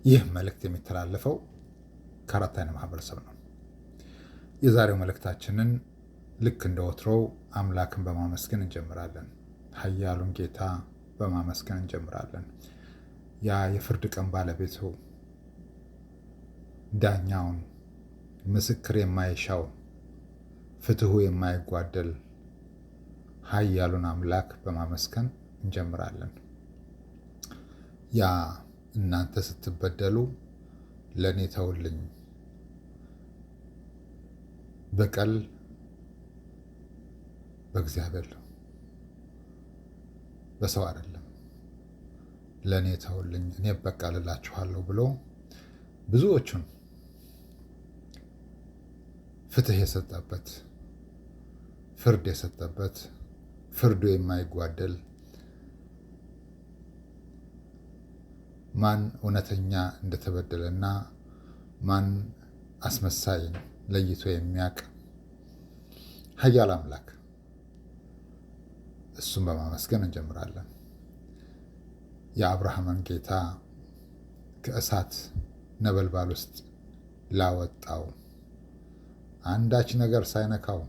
ይህ መልእክት የሚተላለፈው ከአራት አይነት ማህበረሰብ ነው። የዛሬው መልእክታችንን ልክ እንደ ወትሮው አምላክን በማመስገን እንጀምራለን። ኃያሉን ጌታ በማመስገን እንጀምራለን። ያ የፍርድ ቀን ባለቤቱ፣ ዳኛውን፣ ምስክር የማይሻው፣ ፍትሑ የማይጓደል ኃያሉን አምላክ በማመስገን እንጀምራለን። ያ እናንተ ስትበደሉ ለእኔ ተውልኝ፣ በቀል በእግዚአብሔር በሰው አይደለም፣ ለእኔ ተውልኝ እኔ እበቀልላችኋለሁ ብሎ ብዙዎቹን ፍትህ የሰጠበት፣ ፍርድ የሰጠበት፣ ፍርዱ የማይጓደል፣ ማን እውነተኛ እንደተበደለና ማን አስመሳይ ለይቶ የሚያውቅ ኃያል አምላክ፣ እሱን በማመስገን እንጀምራለን። የአብርሃምን ጌታ ከእሳት ነበልባል ውስጥ ላወጣው፣ አንዳች ነገር ሳይነካው፣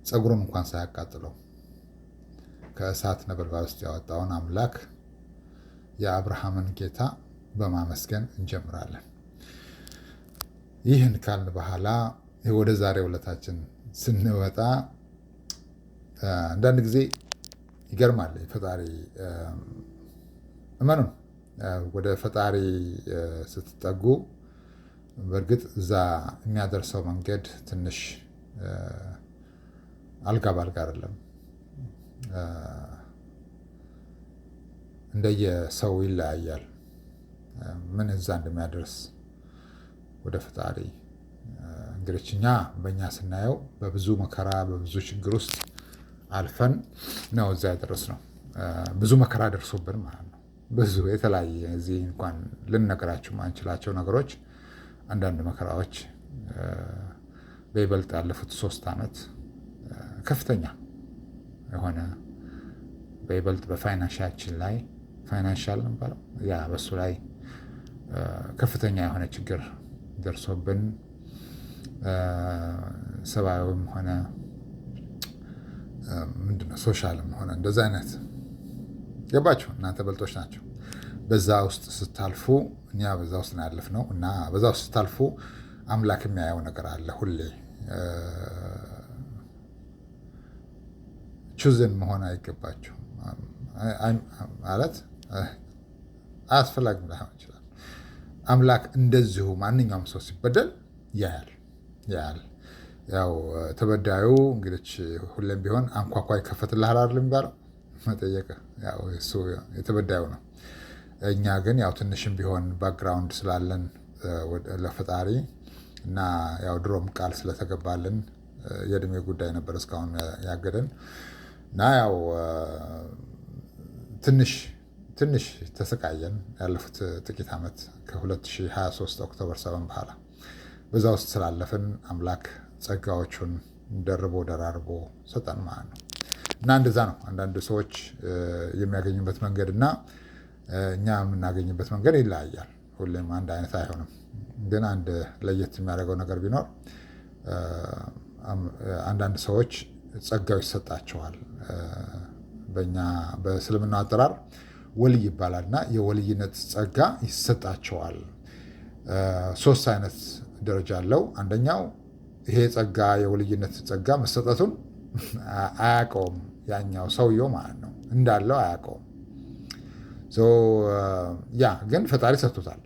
ፀጉሩን እንኳን ሳያቃጥለው ከእሳት ነበልባል ውስጥ ያወጣውን አምላክ የአብርሃምን ጌታ በማመስገን እንጀምራለን። ይህን ካልን በኋላ ወደ ዛሬው ዕለታችን ስንወጣ አንዳንድ ጊዜ ይገርማል። ፈጣሪ እመኑን፣ ወደ ፈጣሪ ስትጠጉ በእርግጥ እዛ የሚያደርሰው መንገድ ትንሽ አልጋ ባልጋ አይደለም። እንደየሰው ይለያያል ምን እዛ እንደሚያደርስ ወደ ፈጣሪ። እንግዲህ እኛ በእኛ ስናየው በብዙ መከራ በብዙ ችግር ውስጥ አልፈን ነው እዛ ያደረስነው። ብዙ መከራ ደርሶብን ማለት ነው። ብዙ የተለያየ እዚህ እንኳን ልንነግራችሁ ማንችላቸው ነገሮች፣ አንዳንድ መከራዎች በይበልጥ ያለፉት 3 ዓመት ከፍተኛ የሆነ በይበልጥ በፋይናንሻችን ላይ ፋይናንሻል ነው የሚባለው ያ በሱ ላይ ከፍተኛ የሆነ ችግር ደርሶብን ሰብአዊም ሆነ ምንድነው ሶሻልም ሆነ እንደዛ አይነት ገባችሁ። እናንተ በልጦች ናቸው። በዛ ውስጥ ስታልፉ እኛ በዛ ውስጥ ነው ያለፍነው እና በዛ ውስጥ ስታልፉ አምላክ የሚያየው ነገር አለ ሁሌ። ቹዝን መሆን አይገባችሁ ማለት አያስፈላጊም ላይሆን ይችላል። አምላክ እንደዚሁ ማንኛውም ሰው ሲበደል ያያል። ያው ተበዳዩ እንግዲህ ሁሌም ቢሆን አንኳኳ ይከፈትልሃል አይደል የሚባለው፣ መጠየቅ ያው እሱ የተበዳዩ ነው። እኛ ግን ያው ትንሽም ቢሆን ባክግራውንድ ስላለን ለፈጣሪ እና ያው ድሮም ቃል ስለተገባልን የእድሜ ጉዳይ ነበር እስካሁን ያገደን እና ያው ትንሽ ተሰቃየን ያለፉት ጥቂት ዓመት ከ2023 ኦክቶበር 7 በኋላ። በዛ ውስጥ ስላለፍን አምላክ ጸጋዎቹን ደርቦ ደራርቦ ሰጠን ማለት ነው። እና እንደዛ ነው አንዳንድ ሰዎች የሚያገኙበት መንገድ እና እኛ የምናገኝበት መንገድ ይለያያል። ሁሌም አንድ አይነት አይሆንም። ግን አንድ ለየት የሚያደርገው ነገር ቢኖር አንዳንድ ሰዎች ጸጋው ይሰጣቸዋል። በእኛ በእስልምና አጠራር ወልይ ይባላል እና የወልይነት ጸጋ ይሰጣቸዋል። 3 አይነት ደረጃ አለው። አንደኛው ይሄ ጸጋ የወልይነት ጸጋ መሰጠቱን አያውቀውም፣ ያኛው ሰውየው ማለት ነው እንዳለው አያውቀውም። ያ ግን ፈጣሪ ሰጥቶታል።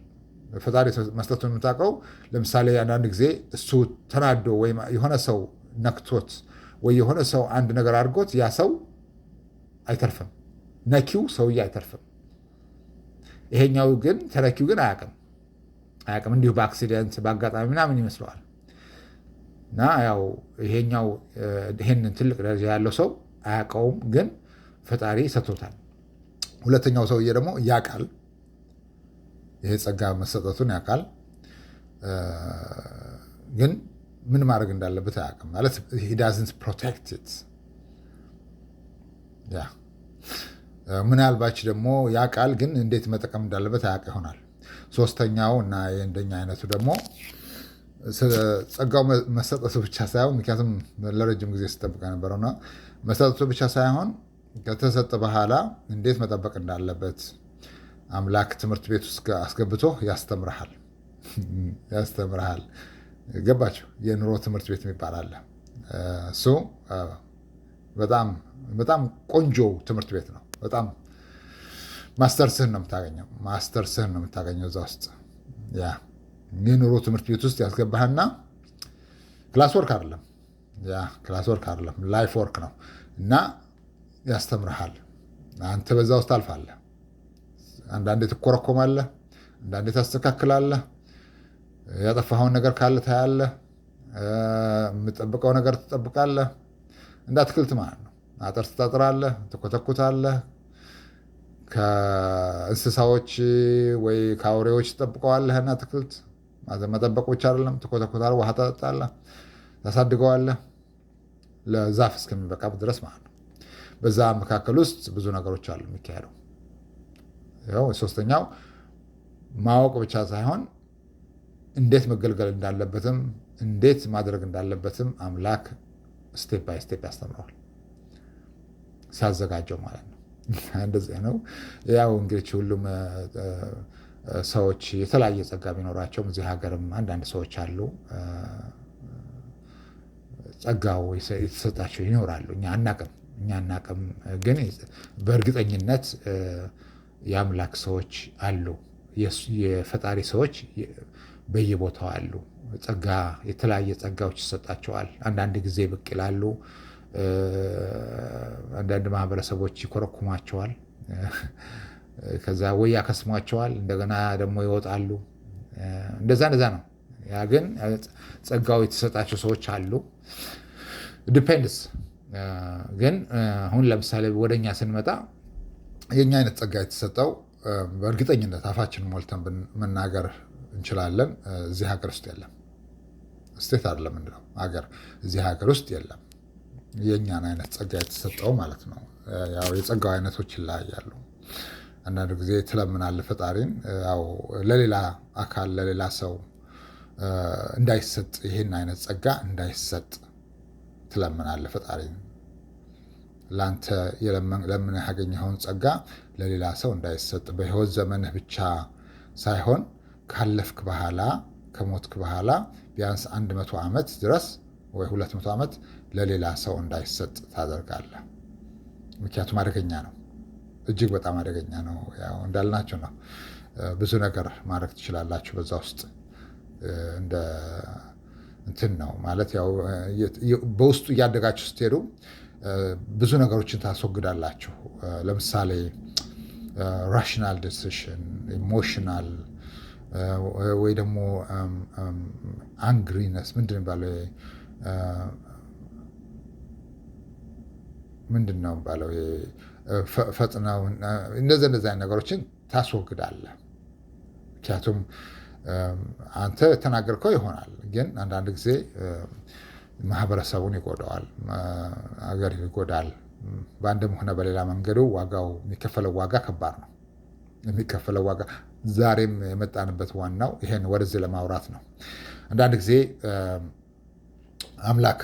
ፈጣሪ መስጠቱን የምታውቀው ለምሳሌ አንዳንድ ጊዜ እሱ ተናዶ ወይም የሆነ ሰው ነክቶት ወይ የሆነ ሰው አንድ ነገር አድርጎት ያ ሰው አይተርፍም፣ ነኪው ሰውዬ አይተርፍም። ይሄኛው ግን ተነኪው ግን አያውቅም። እንዲሁ በአክሲደንት በአጋጣሚ ምናምን ይመስለዋል። እና ያው ይሄኛው ይሄንን ትልቅ ደረጃ ያለው ሰው አያውቀውም፣ ግን ፈጣሪ ሰጥቶታል። ሁለተኛው ሰውዬ ደግሞ ያውቃል፣ ይሄ ጸጋ መሰጠቱን ያውቃል፣ ግን ምን ማድረግ እንዳለበት አያውቅም። ማለት he doesn't protect it። ምናልባች ደግሞ ያውቃል፣ ግን እንዴት መጠቀም እንዳለበት አያውቅ ይሆናል። ሶስተኛው እና የእንደኛ አይነቱ ደግሞ ጸጋው መሰጠቱ ብቻ ሳይሆን ምክንያቱም ለረጅም ጊዜ ስጠብቅ ነበረውና መሰጠቱ ብቻ ሳይሆን ከተሰጠ በኋላ እንዴት መጠበቅ እንዳለበት አምላክ ትምህርት ቤት ውስጥ አስገብቶ ያስተምርሃል። ገባቸው? የኑሮ ትምህርት ቤት የሚባል አለ። እሱ በጣም ቆንጆ ትምህርት ቤት ነው። በጣም ማስተርስህን ነው የምታገኘው እዛ ውስጥ። የኑሮ ትምህርት ቤት ውስጥ ያስገባህና ክላስ ወርክ አይደለም፣ ላይፍ ወርክ ነው እና ያስተምርሃል። አንተ በዛ ውስጥ አልፋለህ። አንዳንዴ ትኮረኮማለህ፣ አንዳንዴ ታስተካክላለህ። ያጠፋኸውን ነገር ካለ ታያለህ። የምጠብቀው ነገር ትጠብቃለህ። እንደ አትክልት ማለት ነው። አጥር ትጠጥራለህ፣ ትኮተኩታለህ። ከእንስሳዎች ወይ ከአውሬዎች ትጠብቀዋለህና አትክልት መጠበቅ ብቻ አይደለም፣ ትኮተኩታለህ፣ ውሃ ታጠጣለህ፣ ታሳድገዋለህ ለዛፍ እስከሚበቃ ድረስ ማለት ነው። በዛ መካከል ውስጥ ብዙ ነገሮች አሉ የሚካሄደው። ሶስተኛው ማወቅ ብቻ ሳይሆን እንዴት መገልገል እንዳለበትም እንዴት ማድረግ እንዳለበትም አምላክ ስቴፕ ባይ ስቴፕ ያስተምረዋል ሲያዘጋጀው ማለት ነው። እንደዚህ ነው። ያው እንግዲህ ሁሉም ሰዎች የተለያየ ጸጋ ቢኖራቸውም እዚህ ሀገርም አንዳንድ ሰዎች አሉ ጸጋው የተሰጣቸው ይኖራሉ። እኛ አናቅም፣ ግን በእርግጠኝነት የአምላክ ሰዎች አሉ። የፈጣሪ ሰዎች በየቦታው አሉ። የተለያየ ጸጋዎች ይሰጣቸዋል። አንዳንድ ጊዜ ብቅ ይላሉ። አንዳንድ ማህበረሰቦች ይኮረኩማቸዋል፣ ከዛ ወይ ያከስሟቸዋል፣ እንደገና ደግሞ ይወጣሉ። እንደዛ ነው። ያ ግን ጸጋው የተሰጣቸው ሰዎች አሉ። ዲፔንድስ ግን አሁን ለምሳሌ ወደኛ ስንመጣ የኛ አይነት ጸጋ የተሰጠው በእርግጠኝነት አፋችን ሞልተን መናገር እንችላለን። እዚህ ሀገር ውስጥ የለም። ስቴት አይደለም ምንድነው ሀገር፣ እዚህ ሀገር ውስጥ የለም የእኛን አይነት ጸጋ የተሰጠው ማለት ነው። ያው የጸጋው አይነቶች ይለያያሉ። አንዳንድ ጊዜ ትለምናለህ ፈጣሪን፣ ያው ለሌላ አካል ለሌላ ሰው እንዳይሰጥ፣ ይሄን አይነት ጸጋ እንዳይሰጥ ትለምናለህ ፈጣሪን። ለአንተ ለምነህ ያገኘኸውን ጸጋ ለሌላ ሰው እንዳይሰጥ በህይወት ዘመንህ ብቻ ሳይሆን ካለፍክ በኋላ ከሞትክ በኋላ ቢያንስ 100 ዓመት ድረስ ወይ 200 ዓመት ለሌላ ሰው እንዳይሰጥ ታደርጋለህ። ምክንያቱም አደገኛ ነው፣ እጅግ በጣም አደገኛ ነው። ያው እንዳልናቸው ነው። ብዙ ነገር ማድረግ ትችላላችሁ በዛ ውስጥ እንደ እንትን ነው ማለት ያው በውስጡ እያደጋችሁ ስትሄዱ ብዙ ነገሮችን ታስወግዳላችሁ። ለምሳሌ ራሽናል ዲሲሽን፣ ኢሞሽናል ወይ ደግሞ አንግሪነስ ምንድን ነው ባለው ፈጥነው እንደዚህ አይነት ነገሮችን ታስወግዳለህ። ምክንያቱም አንተ ተናገርከው ይሆናል፣ ግን አንዳንድ ጊዜ ማህበረሰቡን ይጎዳዋል፣ አገር ይጎዳል። በአንድም ሆነ በሌላ መንገዱ የሚከፈለው ዋጋ ከባድ ነው። የሚከፈለው ዋጋ ዛሬም የመጣንበት ዋናው ይሄን ወደዚህ ለማውራት ነው። አንዳንድ ጊዜ አምላክ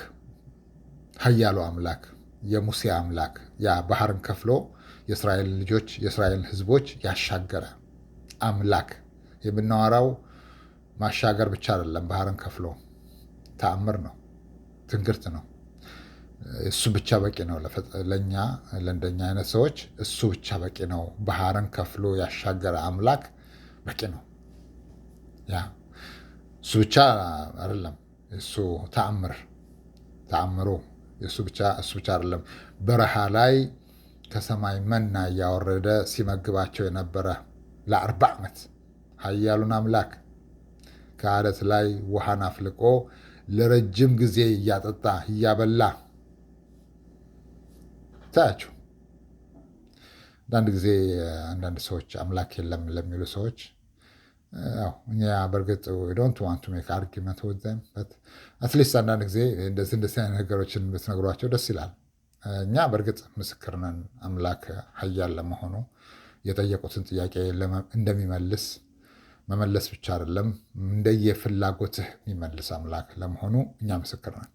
ኃያሉ አምላክ የሙሴ አምላክ ያ ባህርን ከፍሎ የእስራኤል ልጆች የእስራኤል ሕዝቦች ያሻገረ አምላክ የምናወራው ማሻገር ብቻ አይደለም። ባህርን ከፍሎ ተአምር ነው፣ ትንግርት ነው። እሱ ብቻ በቂ ነው ለእኛ ለእንደኛ አይነት ሰዎች እሱ ብቻ በቂ ነው። ባህርን ከፍሎ ያሻገረ አምላክ በቂ ነው። ያ እሱ ብቻ አይደለም። እሱ ተአምሩ እሱ ብቻ አይደለም። በረሃ ላይ ከሰማይ መና እያወረደ ሲመግባቸው የነበረ ለ40 ዓመት ኃያሉን አምላክ ከአለት ላይ ውሃን አፍልቆ ለረጅም ጊዜ እያጠጣ እያበላ ታያችሁ። አንዳንድ ጊዜ አንዳንድ ሰዎች አምላክ የለም ለሚሉ ሰዎች እኛ በእርግጥ ዶንት ዋንት ቱ ሜክ አርጊመንት ዊዝ ዘም በት አትሊስት አንዳንድ ጊዜ እንደዚህ አይነት ነገሮችን ብትነግሯቸው ደስ ይላል። እኛ በእርግጥ ምስክር ነን አምላክ ኃያል ለመሆኑ የጠየቁትን ጥያቄ እንደሚመልስ መመለስ ብቻ አይደለም እንደየፍላጎትህ የሚመልስ አምላክ ለመሆኑ እኛ ምስክር ነን።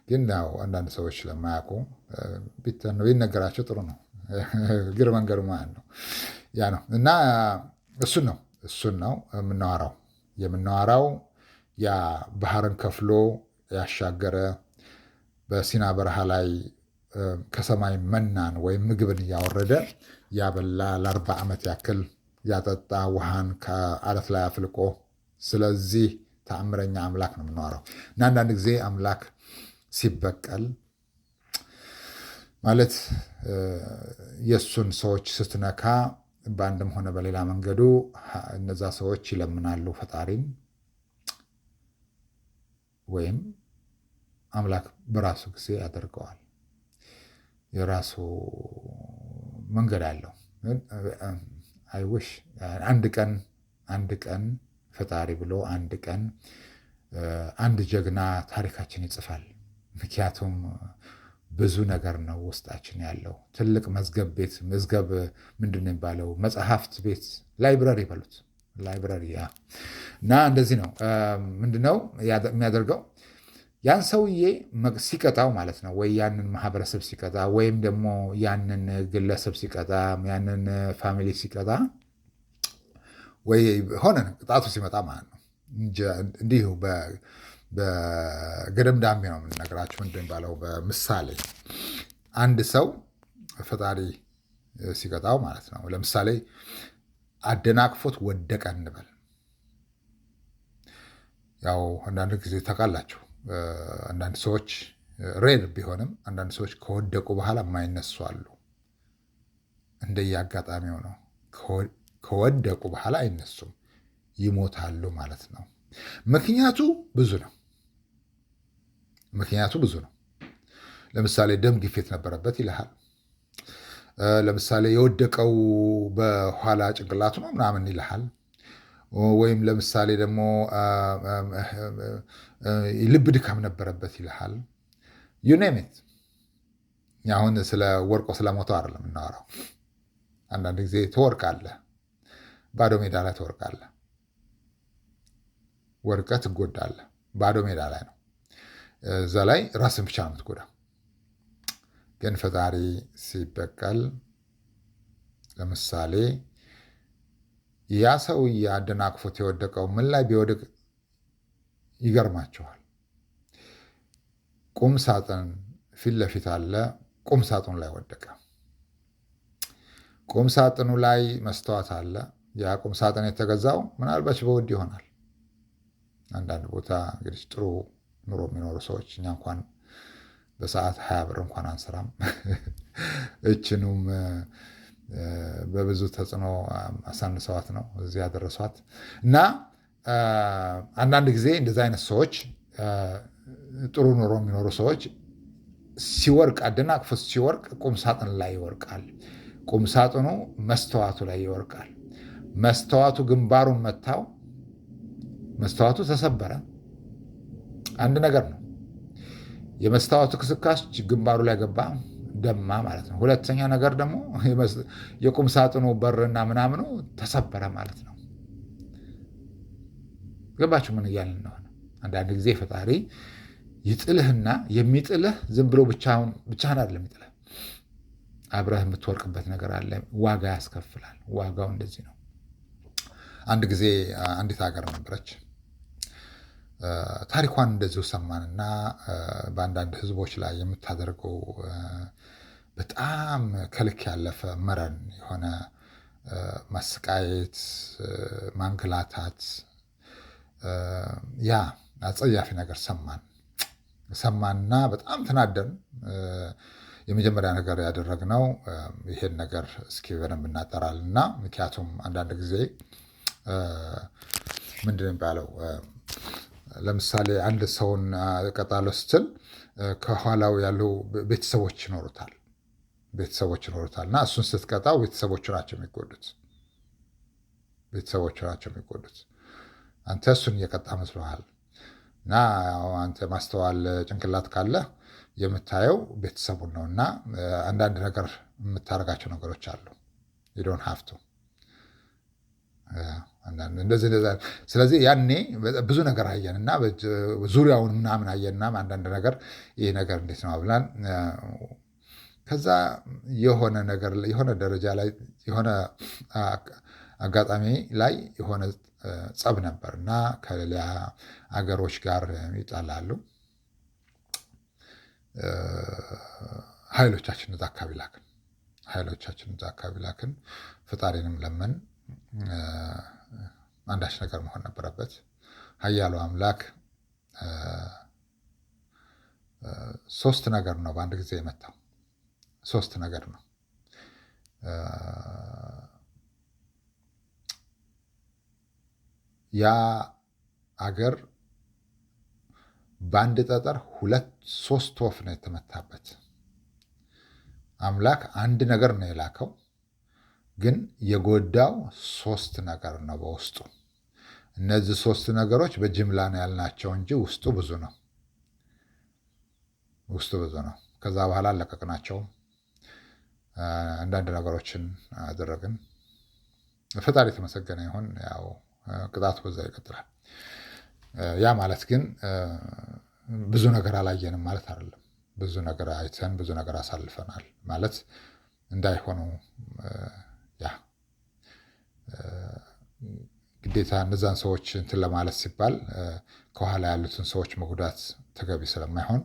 ግን ያው አንዳንድ ሰዎች ስለማያውቁ ቢነገራቸው ጥሩ ነው። እግር መንገዱ ማለት ነው። ያ ነው እና እሱን ነው የምናወራው ያ ባህርን ከፍሎ ያሻገረ በሲና በረሃ ላይ ከሰማይ መናን ወይም ምግብን እያወረደ ያበላ ለ40 ዓመት ያክል ያጠጣ ውሃን ከአለት ላይ አፍልቆ ስለዚህ ተአምረኛ አምላክ ነው የምናወራው። እና አንዳንድ ጊዜ አምላክ ሲበቀል ማለት የእሱን ሰዎች ስትነካ በአንድም ሆነ በሌላ መንገዱ እነዛ ሰዎች ይለምናሉ ፈጣሪን፣ ወይም አምላክ በራሱ ጊዜ ያደርገዋል። የራሱ መንገድ አለው። አይውሽ አንድ ቀን ፈጣሪ ብሎ አንድ ቀን አንድ ጀግና ታሪካችን ይጽፋል። ምክንያቱም ብዙ ነገር ነው ውስጣችን ያለው። ትልቅ መዝገብ ምንድን ነው የሚባለው? መጽሐፍት ቤት ላይብረሪ በሉት ላይብረሪ። እና እንደዚህ ነው። ምንድነው የሚያደርገው? ያን ሰውዬ ሲቀጣው ማለት ነው፣ ወይ ያንን ማህበረሰብ ሲቀጣ፣ ወይም ደግሞ ያንን ግለሰብ ሲቀጣ፣ ያንን ፋሚሊ ሲቀጣ፣ ወይ ሆነ ቅጣቱ ሲመጣ ማለት ነው። እንዲሁ በገደምዳሜ ነው የምንነግራችሁ። ምንድን ባለው በምሳሌ አንድ ሰው ፈጣሪ ሲቀጣው ማለት ነው። ለምሳሌ አደናቅፎት ወደቀ እንበል። ያው አንዳንድ ጊዜ ታውቃላችሁ፣ አንዳንድ ሰዎች ሬር ቢሆንም አንዳንድ ሰዎች ከወደቁ በኋላ የማይነሱ አሉ። እንደየአጋጣሚው ነው። ከወደቁ በኋላ አይነሱም፣ ይሞታሉ ማለት ነው። ምክንያቱ ብዙ ነው። ለምሳሌ ደም ግፊት ነበረበት ይልሃል። ለምሳሌ የወደቀው በኋላ ጭንቅላቱ ነው ምናምን ይልሃል። ወይም ለምሳሌ ደግሞ ልብ ድካም ነበረበት ይልሃል። ዩኔሚት አሁን ስለ ወርቆ ስለሞተው አይደለም እናወራው። አንዳንድ ጊዜ ትወርቃለህ፣ ባዶ ሜዳ ላይ ትወርቃለህ፣ ወርቀህ ትጎዳለህ። ባዶ ሜዳ ላይ ነው። እዛ ላይ ራስን ብቻ ነው የምትጎዳው። ግን ፈጣሪ ሲበቀል ለምሳሌ ያ ሰውዬ አደናቅፎት የወደቀው ምን ላይ ቢወድቅ ይገርማችኋል? ቁም ሳጥን ፊት ለፊት አለ። ቁም ሳጥኑ ላይ ወደቀ። ቁም ሳጥኑ ላይ መስተዋት አለ። ያ ቁም ሳጥን የተገዛው ምናልባት በውድ ይሆናል። አንዳንድ ቦታ እንግዲህ ጥሩ ኑሮ የሚኖሩ ሰዎች እኛ እንኳን በሰዓት 20 ብር እንኳን አንሰራም። እችኑም በብዙ ተጽዕኖ አሳንሰዋት ነው እዚህ ያደረሷት። እና አንዳንድ ጊዜ እንደዚህ አይነት ሰዎች ጥሩ ኑሮ የሚኖሩ ሰዎች ሲወርቅ አደናቅፎት ሲወርቅ ቁም ሳጥን ላይ ይወርቃል። ቁም ሳጥኑ መስተዋቱ ላይ ይወርቃል። መስተዋቱ ግንባሩን መታው። መስተዋቱ ተሰበረ። አንድ ነገር ነው። የመስተዋቱ ክስካሽ ግንባሩ ላይ ገባ፣ ደማ ማለት ነው። ሁለተኛ ነገር ደግሞ የቁም ሳጥኑ በርና ምናምኑ ተሰበረ ማለት ነው። ገባችሁ ምን እያልን እንደሆነ? አንዳንድ ጊዜ ፈጣሪ ይጥልህና የሚጥልህ ዝም ብሎ ብቻህን አይደለም ይጥልህ። አብረህ የምትወርቅበት ነገር አለ። ዋጋ ያስከፍላል። ዋጋው እንደዚህ ነው። አንድ ጊዜ አንዲት ሀገር ነበረች። ታሪኳን እንደዚሁ ሰማንና በአንዳንድ ህዝቦች ላይ የምታደርገው በጣም ከልክ ያለፈ መረን የሆነ ማሰቃየት፣ ማንገላታት፣ ያ አጸያፊ ነገር ሰማንና በጣም ተናደን። የመጀመሪያ ነገር ያደረግነው ይሄን ነገር እስኪ በደንብ እናጠራልና፣ ምክንያቱም አንዳንድ ጊዜ ምንድን ነው የሚባለው፣ ለምሳሌ አንድ ሰውን እቀጣለሁ ስትል ከኋላው ያሉ ቤተሰቦች ይኖሩታል እና እሱን ስትቀጣው ቤተሰቦቹ ናቸው የሚጎዱት። አንተ እሱን እየቀጣ መስሎሃል። እና አንተ ማስተዋል ጭንቅላት ካለ የምታየው ቤተሰቡን ነው። እና አንዳንድ ነገር የምታደርጋቸው ነገሮች አሉ። ዶንት ሃቭ ቱ እንደዚህ። ስለዚህ ያኔ ብዙ ነገር አየን እና ዙሪያውን ምናምን አየንና አንዳንድ ነገር ይህ ነገር እንዴት ነው ብላን ከዛ የሆነ ደረጃ ላይ የሆነ አጋጣሚ ላይ የሆነ ጸብ ነበር እና ከሌላ አገሮች ጋር ይጣላሉ። ኃይሎቻችን እዛ አካባቢ ላክን። ፈጣሪንም ለመን አንዳች ነገር መሆን ነበረበት። ኃያሉ አምላክ 3 ነገር ነው በአንድ ጊዜ የመታው። 3 ነገር ነው። ያ አገር በአንድ ጠጠር 2-3 ወፍ ነው የተመታበት። አምላክ አንድ ነገር ነው የላከው፣ ግን የጎዳው 3 ነገር ነው በውስጡ። እነዚህ 3 ነገሮች በጅምላ ነው ያልናቸው እንጂ ውስጡ ብዙ ነው። ከዛ በኋላ አለቀቅናቸው። አንዳንድ ነገሮችን አደረግን። ፈጣሪ የተመሰገነ ይሁን። ያው ቅጣቱ በዛ ይቀጥላል። ያ ማለት ግን ብዙ ነገር አላየንም ማለት አይደለም። ብዙ ነገር አይተን ብዙ ነገር አሳልፈናል ማለት እንዳይሆኑ ግዴታ እነዛን ሰዎች እንትን ለማለት ሲባል ከኋላ ያሉትን ሰዎች መጉዳት ተገቢ ስለማይሆን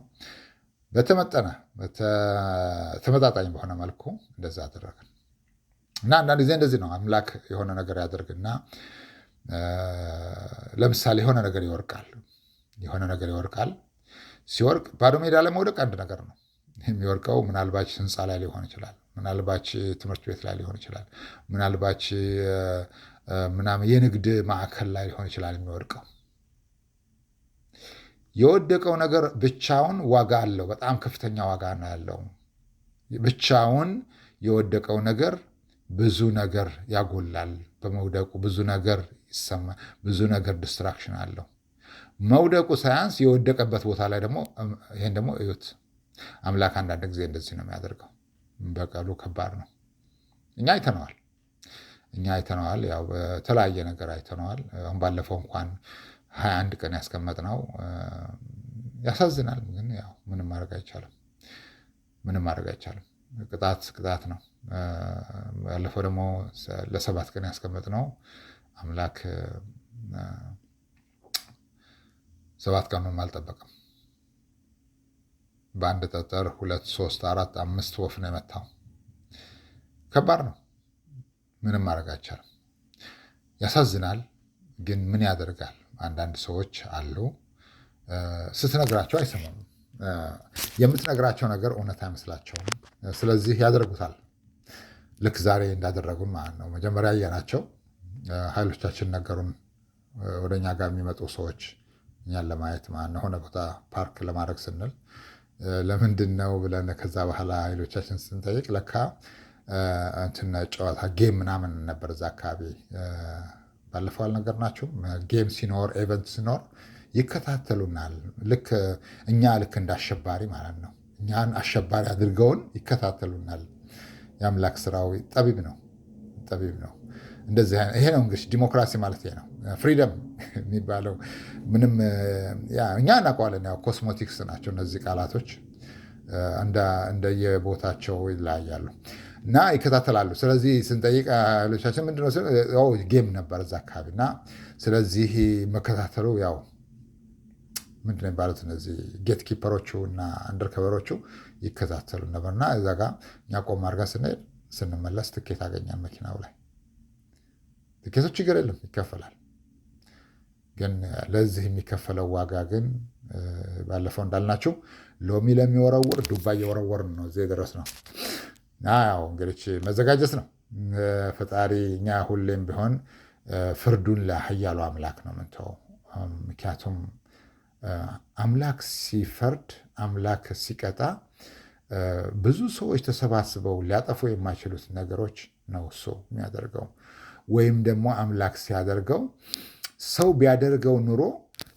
ተመጣጣኝ በሆነ መልኩ እንደዛ አደረግን እና አንዳንድ ጊዜ እንደዚህ ነው። አምላክ የሆነ ነገር ያደርግና ለምሳሌ የሆነ ነገር ይወርቃል። ሲወርቅ ባዶ ሜዳ ላይ መውደቅ አንድ ነገር ነው። የሚወርቀው ምናልባች ህንፃ ላይ ሊሆን ይችላል፣ ምናልባች ትምህርት ቤት ላይ ሊሆን ይችላል፣ ምናልባች ምናምን የንግድ ማዕከል ላይ ሊሆን ይችላል የሚወድቀው። የወደቀው ነገር ብቻውን ዋጋ አለው፣ በጣም ከፍተኛ ዋጋ ነው ያለው። ብቻውን የወደቀው ነገር ብዙ ነገር ያጎላል። በመውደቁ ብዙ ነገር ይሰማል፣ ብዙ ነገር ዲስትራክሽን አለው። መውደቁ ሳያንስ የወደቀበት ቦታ ላይ ደግሞ ይሄን ደግሞ እዩት። አምላክ አንዳንድ ጊዜ እንደዚህ ነው የሚያደርገው። በቀሉ ከባድ ነው። እኛ አይተነዋል። ያው በተለያየ ነገር አይተነዋል። አሁን ባለፈው እንኳን 21 ቀን ያስቀመጥነው ያሳዝናል። ግን ያው ምንም ማድረግ አይቻልም። ቅጣት ነው። ባለፈው ደግሞ ለ7 ቀን ያስቀመጥነው አምላክ 7 ቀኑን አልጠበቅም። በአንድ ጠጠር 2፣ 3፣ 4፣ 5 ወፍ ነው የመታው። ከባድ ነው። ምንም ማድረግ አይቻልም። ያሳዝናል። ግን ምን ያደርጋል? አንዳንድ ሰዎች አሉ ስትነግራቸው አይሰሙም። የምትነግራቸው ነገር እውነት አይመስላቸውም። ስለዚህ ያደርጉታል። ልክ ዛሬ እንዳደረጉን ማለት ነው። መጀመሪያ ያየናቸው ኃይሎቻችን ነገሩን። ወደኛ ጋር የሚመጡ ሰዎች እኛን ለማየት ማለት ነው። ሆነ ቦታ ፓርክ ለማድረግ ስንል ለምንድን ነው ብለን ከዛ በኋላ ኃይሎቻችን ስንጠይቅ ለካ እንትን ጨዋታ ጌም ምናምን ነበር እዛ አካባቢ። ባለፈው አልነገርናችሁም? ጌም ሲኖር ኤቨንት ሲኖር ይከታተሉናል። ልክ እንደ አሸባሪ ማለት ነው። እኛን አሸባሪ አድርገውን ይከታተሉናል። የአምላክ ስራው ጠቢብ ነው። እንደዚህ ይሄ ነው እንግዲህ ዲሞክራሲ ማለት ይሄ ነው። ፍሪደም የሚባለው ምንም እኛ እናውቀዋለን። ያው ኮስሞቲክስ ናቸው እነዚህ ቃላቶች፣ እንደየቦታቸው ይለያያሉ እና ይከታተላሉ። ስለዚህ ስንጠይቅ ሌሎቻችን ምንድነው ጌም ነበር እዛ አካባቢ እና ስለዚህ መከታተሉ ያው ምንድነው የሚባሉት እነዚህ ጌት ኪፐሮቹ እና አንደርከቨሮቹ ይከታተሉ ነበርና እዛ ጋር እኛ ቆም አድርገን ስንመለስ ትኬት አገኛል መኪናው ላይ። ትኬቶች ችግር የለም ይከፈላል። ግን ለዚህ የሚከፈለው ዋጋ ግን ባለፈው እንዳልናችሁ ሎሚ ለሚወረውር ዱባ እየወረወርን ነው እዚህ ድረስ ነው። ያው እንግዲህ መዘጋጀት ነው። ፈጣሪ እኛ ሁሌም ቢሆን ፍርዱን ለኃያሉ አምላክ ነው የምንተወው። ምክንያቱም አምላክ ሲፈርድ፣ አምላክ ሲቀጣ ብዙ ሰዎች ተሰባስበው ሊያጠፉ የማይችሉት ነገሮች ነው እሱ የሚያደርገው። ወይም ደግሞ አምላክ ሲያደርገው ሰው ቢያደርገው ኑሮ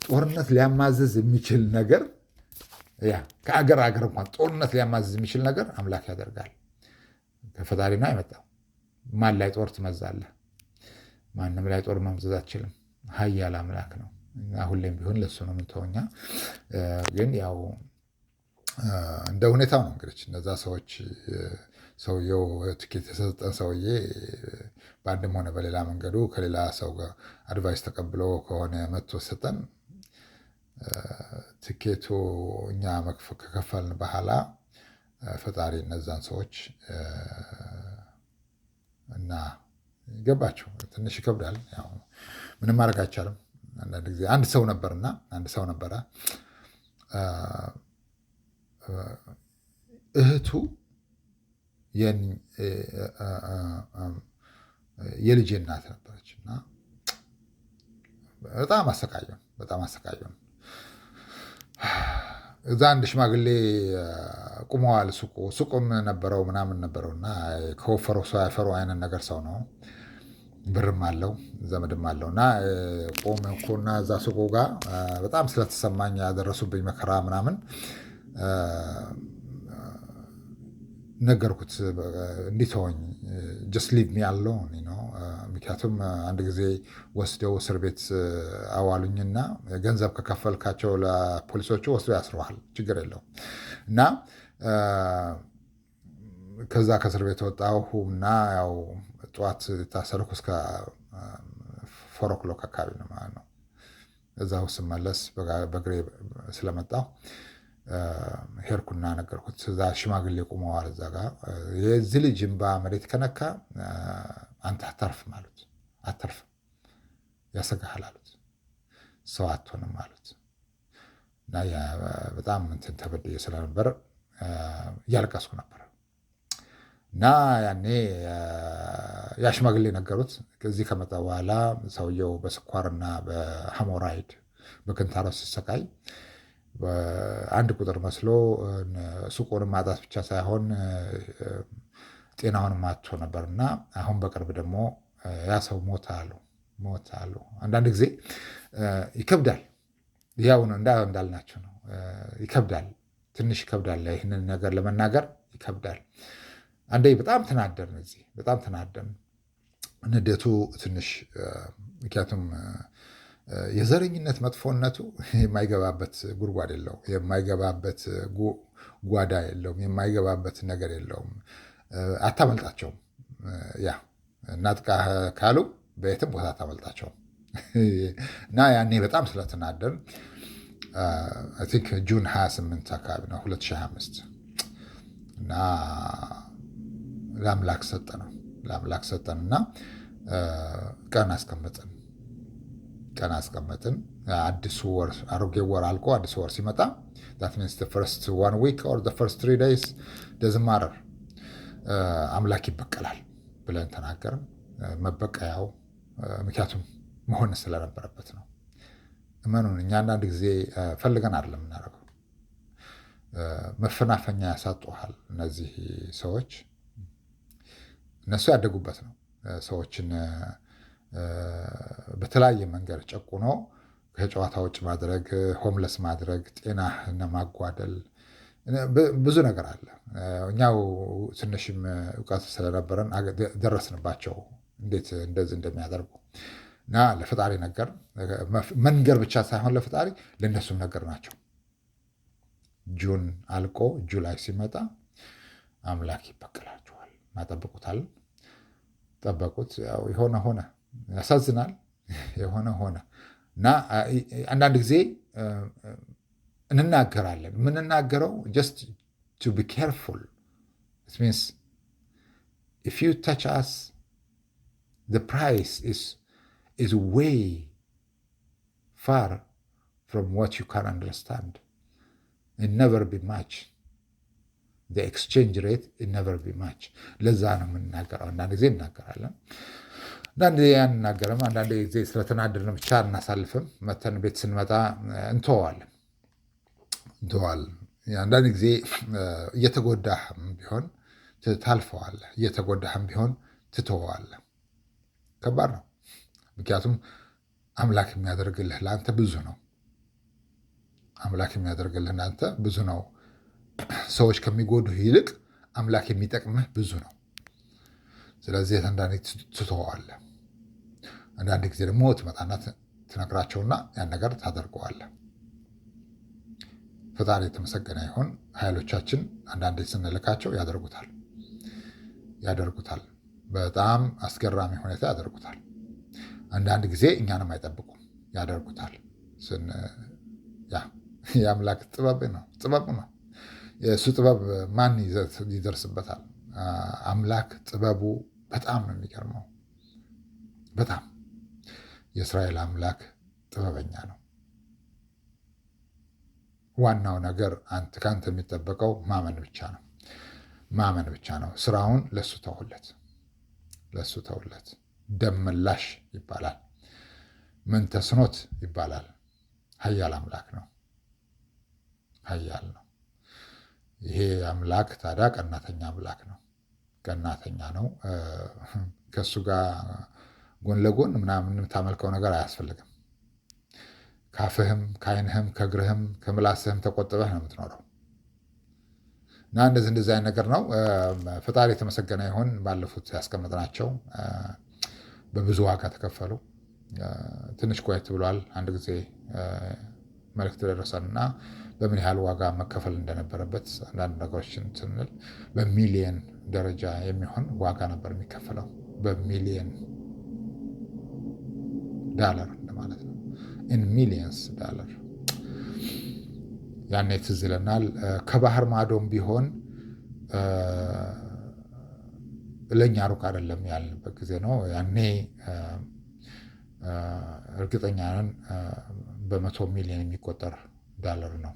ጦርነት ሊያማዘዝ የሚችል ነገር ከአገር እንኳን ጦርነት ሊያማዘዝ የሚችል ነገር አምላክ ያደርጋል። ከፈጣሪ ነው የመጣው። ማን ላይ ጦር ትመዛለህ? ማንም ላይ ጦር መምዘዝ አትችልም። ኃያል አምላክ ነው። ሁሌም ቢሆን ለሱ ነው የምንተወኛ። ግን ያው እንደ ሁኔታው ነው እንግዲህ እነዛ ሰዎች ሰውየው ትኬት የሰጠን ሰውዬ በአንድም ሆነ በሌላ መንገዱ ከሌላ ሰው ጋር አድቫይስ ተቀብሎ ከሆነ መጥቶ ሰጠን ትኬቱ እኛ ከከፈልን በኋላ ፈጣሪ እነዛን ሰዎች እና ገባቸው። ትንሽ ይከብዳል። ያው ምንም ማድረግ አይቻልም። አንዳንድ ጊዜ አንድ ሰው ነበረ እህቱ የልጄ እናት ነበረች እና በጣም አሰቃየን። እዛ አንድ ሽማግሌ ቁመዋል። ሱቁም ነበረው ምናምን ነበረው እና ከወፈረው ሰው ያፈሩ አይነት ነገር ሰው ነው። ብርም አለው ዘመድም አለው እና ቆመኩና እዛ ሱቁ ጋር በጣም ስለተሰማኝ ያደረሱብኝ መከራ ምናምን ነገርኩት። እንዲተወኝ ጀስት ሊቭ ሚ አሎን ነው። ምክንያቱም አንድ ጊዜ ወስደው እስር ቤት አዋሉኝና ገንዘብ ከከፈልካቸው ለፖሊሶቹ ወስደው ያስረዋል፣ ችግር የለውም እና ከዛ ከእስር ቤት ወጣሁ እና ያው ጠዋት ታሰርኩ እስከ 4 o'clock አካባቢ ነው ማለት ነው። እዛው ስመለስ በእግሬ ስለመጣሁ ሄድኩና ነገርኩት። እዛ ሽማግሌ ቁመዋል እዛ ጋር የዚህ ልጅ እምባ መሬት ከነካ አንተ አታርፍም አሉት። አታርፍም ያሰጋሃል አሉት። ሰው አትሆንም አሉት እና በጣም እንትን ተበድዬ ስለነበር እያለቀስኩ ነበር እና ያኔ ያ ሽማግሌ ነገሩት። ከዚህ ከመጣ በኋላ ሰውየው በስኳርና በሃሞራይድ በክንታሮስ ሲሰቃይ አንድ ቁጥር መስሎ ሱቁንም ማጣት ብቻ ሳይሆን ጤናውንም አጥቶ ነበርና አሁን በቅርብ ደግሞ ያ ሰው ሞት አሉ። አንዳንድ ጊዜ ይከብዳል። ያው እንዳልናቸው ነው። ይከብዳል፣ ትንሽ ይከብዳል። ይህንን ነገር ለመናገር ይከብዳል። አንዴ በጣም ተናደን ንዴቱ ትንሽ ምክንያቱም የዘረኝነት መጥፎነቱ የማይገባበት ጉድጓድ የለውም፣ የማይገባበት ጓዳ የለውም፣ የማይገባበት ነገር የለውም። አታመልጣቸውም። ያ እናጥቃ ካሉ በየትም ቦታ አታመልጣቸውም። እና ያኔ በጣም ስለተናደን አይ ቲንክ ጁን 28 አካባቢ ነው 2025 እና ለአምላክ ሰጠን እና ቀን አስቀመጥን። አዲሱ ወር አሮጌ ወር አልቆ አዲሱ ወር ሲመጣ that means the first 1 week or the first 3 days doesn't matter አምላክ ይበቀላል ብለን ተናገርን። መበቀያው ምክንያቱም መሆን ስለነበረበት ነው። እመኑን እኛ አንዳንድ ጊዜ ፈልገን አይደለም የምናደርገው። መፈናፈኛ ያሳጡሃል እነዚህ ሰዎች። እነሱ ያደጉበት ነው። ሰዎችን በተለያየ መንገድ ጨቁኖ ከጨዋታ ውጭ ማድረግ፣ ሆምለስ ማድረግ፣ ጤናህን ማጓደል፣ ብዙ ነገር አለ። እኛው ትንሽም እውቀት ስለነበረን ደረስንባቸው እንዴት እንደዚህ እንደሚያደርጉ እና ለፈጣሪ መንገር ብቻ ሳይሆን ለፈጣሪ ለእነሱም ነገር ናቸው። ጁን አልቆ ጁላይ ሲመጣ አምላክ ይበቀላቸዋል እናጠብቁታል። ጠበቁት። ያው የሆነ ሆነ። ያሳዝናል። የሆነ ሆነ እና አንዳንድ ጊዜ እንናገራለን። የምንናገረው just to be careful. It means if you touch us, the price is way far from what you can understand. It never be much. The exchange rate it never be much. ለዛ ነው የምንናገረው። አንዳንድ ጊዜ እናገራለን፣ አንዳንድ ጊዜ አንናገርም። አንዳንድ ጊዜ ስለተናደድን ብቻ እናሳልፍም። መተን ቤት ስንመጣ እንተዋለን። አንዳንድ ጊዜ እየተጎዳህም ቢሆን ታልፈዋለህ፣ እየተጎዳህም ቢሆን ትተዋለህ። ከባድ ነው። ምክንያቱም አምላክ የሚያደርግልህ ለአንተ ብዙ ነው። አምላክ የሚያደርግልህ ለአንተ ብዙ ነው። ሰዎች ከሚጎዱህ ይልቅ አምላክ የሚጠቅምህ ብዙ ነው። ስለዚህ አንዳንዴ ትተዋለህ አንዳንድ ጊዜ ደግሞ ትመጣና ትነግራቸውና ያን ነገር ታደርገዋለህ። ፈጣሪ የተመሰገነ ይሁን። ኃይሎቻችን አንዳንዴ ስንልካቸው ያደርጉታል። በጣም አስገራሚ ሁኔታ ያደርጉታል። አንዳንድ ጊዜ እኛንም አይጠብቁም፣ ያደርጉታል። የአምላክ ጥበብ ነው። የእሱ ጥበብ ማን ይደርስበታል? አምላክ ጥበቡ በጣም ነው የሚገርመው። በጣም የእስራኤል አምላክ ጥበበኛ ነው። ዋናው ነገር ከአንተ የሚጠበቀው ማመን ብቻ ነው። ስራውን ለሱ ተውለት። ደም መላሽ ይባላል። ምን ተስኖት ይባላል። ኃያል አምላክ ነው። ኃያል ነው። ይሄ አምላክ ታዲያ ቀናተኛ አምላክ ነው። ቀናተኛ ነው። ከእሱ ጋር ጎን ለጎን ምናምን የምታመልከው ነገር አያስፈልግም። ካፍህም ከዓይንህም ከእግርህም ከምላስህም ተቆጥበህ ነው የምትኖረው። እና እንደዚህ አይነት ነገር ነው። ፈጣሪ የተመሰገነ ይሁን። ባለፉት ያስቀመጥናቸው በብዙ ዋጋ ተከፈሉ። ትንሽ ቆየት ብሏል። አንድ ጊዜ መልእክት ደረሰንና በምን ያህል ዋጋ መከፈል እንደነበረበት አንዳንድ ነገሮችን ስንል በሚሊየን ደረጃ የሚሆን ዋጋ ነበር የሚከፈለው። በሚሊየን ዳላር እንደማለት ነው። ኢን ሚሊየንስ ዳላር። ያኔ ትዝ ይለናል። ከባህር ማዶም ቢሆን ለእኛ ሩቅ አይደለም ያልንበት ጊዜ ነው። ያኔ እርግጠኛ ነን በመቶ ሚሊዮን የሚቆጠር ዳላር ነው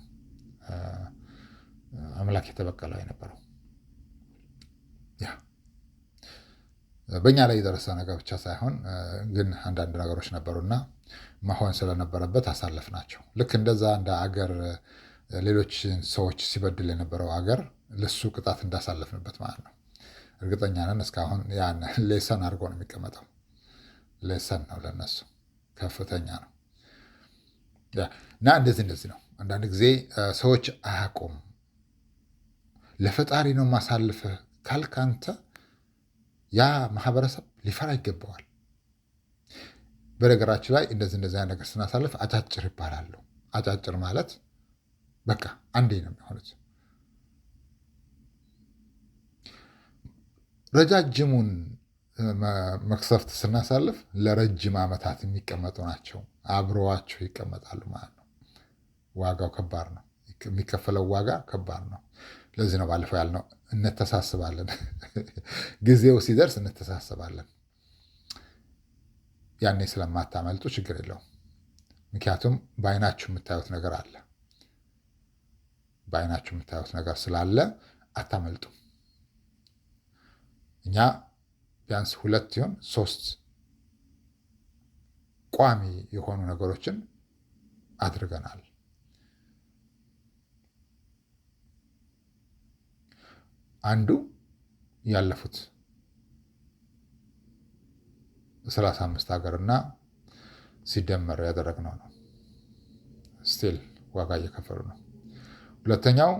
አምላክ የተበቀለው የነበረው። በእኛ ላይ የደረሰ ነገር ብቻ ሳይሆን ግን አንዳንድ ነገሮች ነበሩና መሆን ስለነበረበት አሳለፍናቸው። ልክ እንደዛ እንደ አገር ሌሎች ሰዎች ሲበድል የነበረው አገር ለሱ ቅጣት እንዳሳለፍንበት ማለት ነው። እርግጠኛ ነን እስካሁን ያን ሌሰን አድርጎ ነው የሚቀመጠው። ሌሰን ነው ለነሱ ከፍተኛ ነው። እና እንደዚህ ነው። አንዳንድ ጊዜ ሰዎች አያውቁም። ለፈጣሪ ነው ማሳልፍህ ካልክ አንተ ያ ማህበረሰብ ሊፈራ ይገባዋል። በነገራችን ላይ እንደዚህ አይነት ነገር ስናሳልፍ አጫጭር ይባላሉ። አጫጭር ማለት በቃ አንዴ ነው የሚሆኑት። ረጃጅሙን መቅሰፍት ስናሳልፍ ለረጅም ዓመታት የሚቀመጡ ናቸው። አብረዋቸው ይቀመጣሉ ማለት ነው። ዋጋው ከባድ ነው። የሚከፈለው ዋጋ ከባድ ነው። ለዚህ ነው ባለፈው ያልነው እንተሳስባለን። ጊዜው ሲደርስ እንተሳስባለን። ያኔ ስለማታመልጡ ችግር የለውም። ምክንያቱም በዓይናችሁ የምታዩት ነገር አለ። በዓይናችሁ የምታዩት ነገር ስላለ አታመልጡም። እኛ ቢያንስ 2 ይሁን 3 ቋሚ የሆኑ ነገሮችን አድርገናል። አንዱ ያለፉት 35 ሀገርና ሲደመር ያደረግነው ነው። ስቲል ዋጋ እየከፈሉ ነው። ሁለተኛው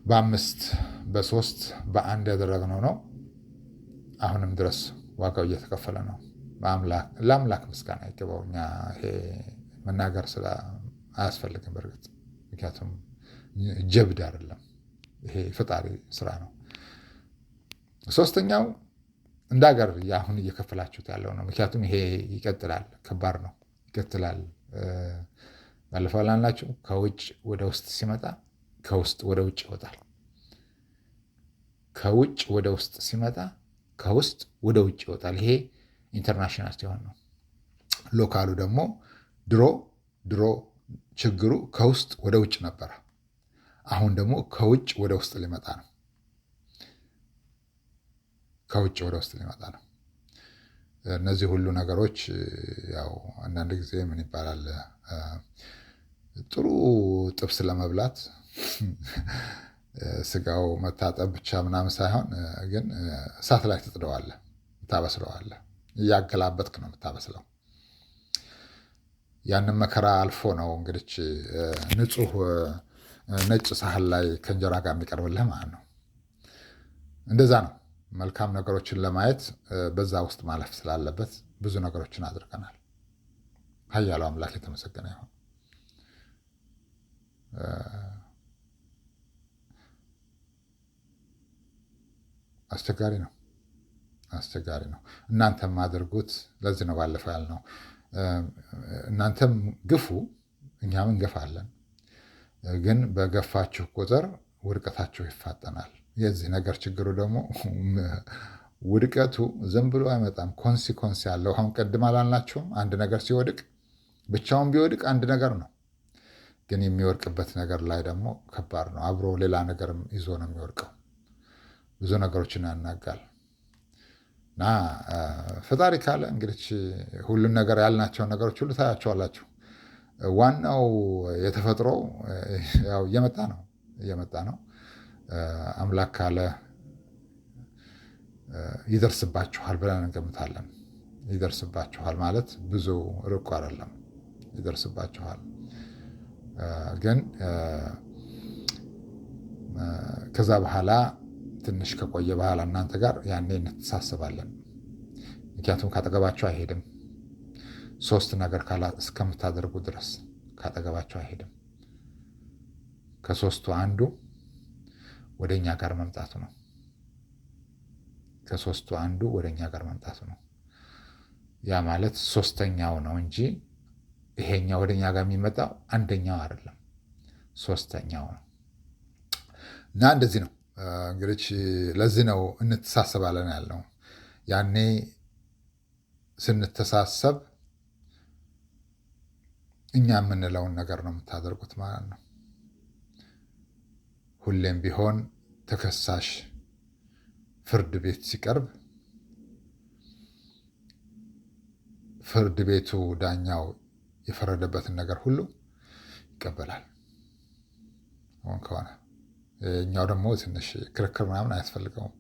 በ5 በ3 በ1 ያደረግነው ነው። አሁንም ድረስ ዋጋው እየተከፈለ ነው። ለአምላክ ምስጋና ይገባው። እኛ ይሄ መናገር አያስፈልግም በእርግጥ ምክንያቱም ጀብድ አይደለም፣ ይሄ ፈጣሪ ስራ ነው። ሶስተኛው እንደ ሀገር አሁን እየከፈላችሁት ያለው ነው። ምክንያቱም ይሄ ይቀጥላል፣ ከባድ ነው፣ ይቀጥላል። ባለፈው ላልናችሁ ከውጭ ወደ ውስጥ ሲመጣ ከውስጥ ወደ ውጭ ይወጣል። ከውጭ ወደ ውስጥ ሲመጣ ከውስጥ ወደ ውጭ ይወጣል። ይሄ ኢንተርናሽናል ሲሆን ነው። ሎካሉ ደግሞ ድሮ ችግሩ ከውስጥ ወደ ውጭ ነበረ። አሁን ደግሞ ከውጭ ወደ ውስጥ ሊመጣ ነው። ከውጭ ወደ ውስጥ ሊመጣ ነው። እነዚህ ሁሉ ነገሮች ያው አንዳንድ ጊዜ ምን ይባላል ጥሩ ጥብስ ለመብላት ስጋው መታጠብ ብቻ ምናምን ሳይሆን ግን እሳት ላይ ትጥደዋለህ፣ ታበስለዋለህ። እያገላበጥክ ነው የምታበስለው። ያንን መከራ አልፎ ነው እንግዲህ ንጹህ ነጭ ሳህን ላይ ከእንጀራ ጋር የሚቀርብልህ ማለት ነው። እንደዛ ነው መልካም ነገሮችን ለማየት በዛ ውስጥ ማለፍ ስላለበት ብዙ ነገሮችን አድርገናል። ኃያሉ አምላክ የተመሰገነ ይሁን። አስቸጋሪ ነው፣ አስቸጋሪ ነው። እናንተም አድርጉት። ለዚህ ነው ባለፈው ያልነው፣ እናንተም ግፉ፣ እኛም እንገፋለን። ግን በገፋችሁ ቁጥር ውድቀታችሁ ይፋጠናል። የዚህ ነገር ችግሩ ደግሞ ውድቀቱ ዝም ብሎ አይመጣም። ኮንሲኮንስ ያለው አሁን ቅድም አላልናችሁም? አንድ ነገር ሲወድቅ ብቻውን ቢወድቅ አንድ ነገር ነው፣ ግን የሚወድቅበት ነገር ላይ ደግሞ ከባድ ነው። አብሮ ሌላ ነገርም ይዞ ነው የሚወድቀው። ብዙ ነገሮችን ያናጋል። እና ፈጣሪ ካለ እንግዲህ ሁሉን ነገር ያልናቸውን ነገሮች ሁሉ ታያቸዋላችሁ። ዋናው የተፈጥሮ ያው እየመጣ ነው። አምላክ ካለ ይደርስባችኋል ብለን እንገምታለን። ይደርስባችኋል ማለት ብዙ ርቆ አይደለም፣ ይደርስባችኋል። ግን ከዛ በኋላ ትንሽ ከቆየ በኋላ እናንተ ጋር ያኔ እንተሳሰባለን። ምክንያቱም ካጠገባችሁ አይሄድም። ሶስት ነገር እስከምታደርጉ ድረስ ካጠገባችሁ አይሄድም። ከሶስቱ አንዱ ወደ እኛ ጋር መምጣቱ ነው። ከሶስቱ አንዱ ወደ እኛ ጋር መምጣቱ ነው። ያ ማለት ሶስተኛው ነው እንጂ ይሄኛው ወደ እኛ ጋር የሚመጣው አንደኛው አይደለም፣ ሶስተኛው ነው። እና እንደዚህ ነው እንግዲህ። ለዚህ ነው እንተሳሰባለን ያልነው። ያኔ ስንተሳሰብ እኛ የምንለውን ነገር ነው የምታደርጉት ማለት ነው። ሁሌም ቢሆን ተከሳሽ ፍርድ ቤት ሲቀርብ ፍርድ ቤቱ ዳኛው የፈረደበትን ነገር ሁሉ ይቀበላል። አሁን ከሆነ እኛው ደግሞ ትንሽ ክርክር ምናምን አያስፈልገውም።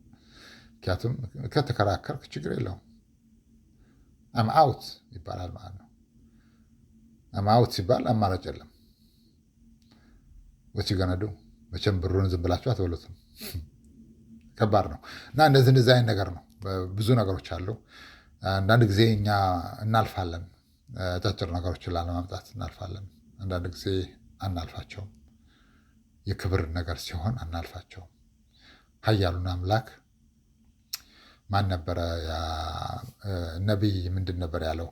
ምክንያቱም ከተከራከርክ ችግር የለውም። አም አውት ይባላል ማለት ነው። አም አውት ሲባል አማራጭ የለም። ወች ገነዱ መቼም ብሩን ዝም ብላችሁ አትበሉትም። ከባድ ነው። እና እንደዚህ አይነት ነገር ነው። ብዙ ነገሮች አሉ። አንዳንድ ጊዜ እኛ እናልፋለን። አጫጭር ነገሮችን ላለማምጣት እናልፋለን። አንዳንድ ጊዜ አናልፋቸውም። የክብር ነገር ሲሆን አናልፋቸውም። ኃያሉን አምላክ ማን ነበረ? ነቢይ ምንድን ነበር ያለው?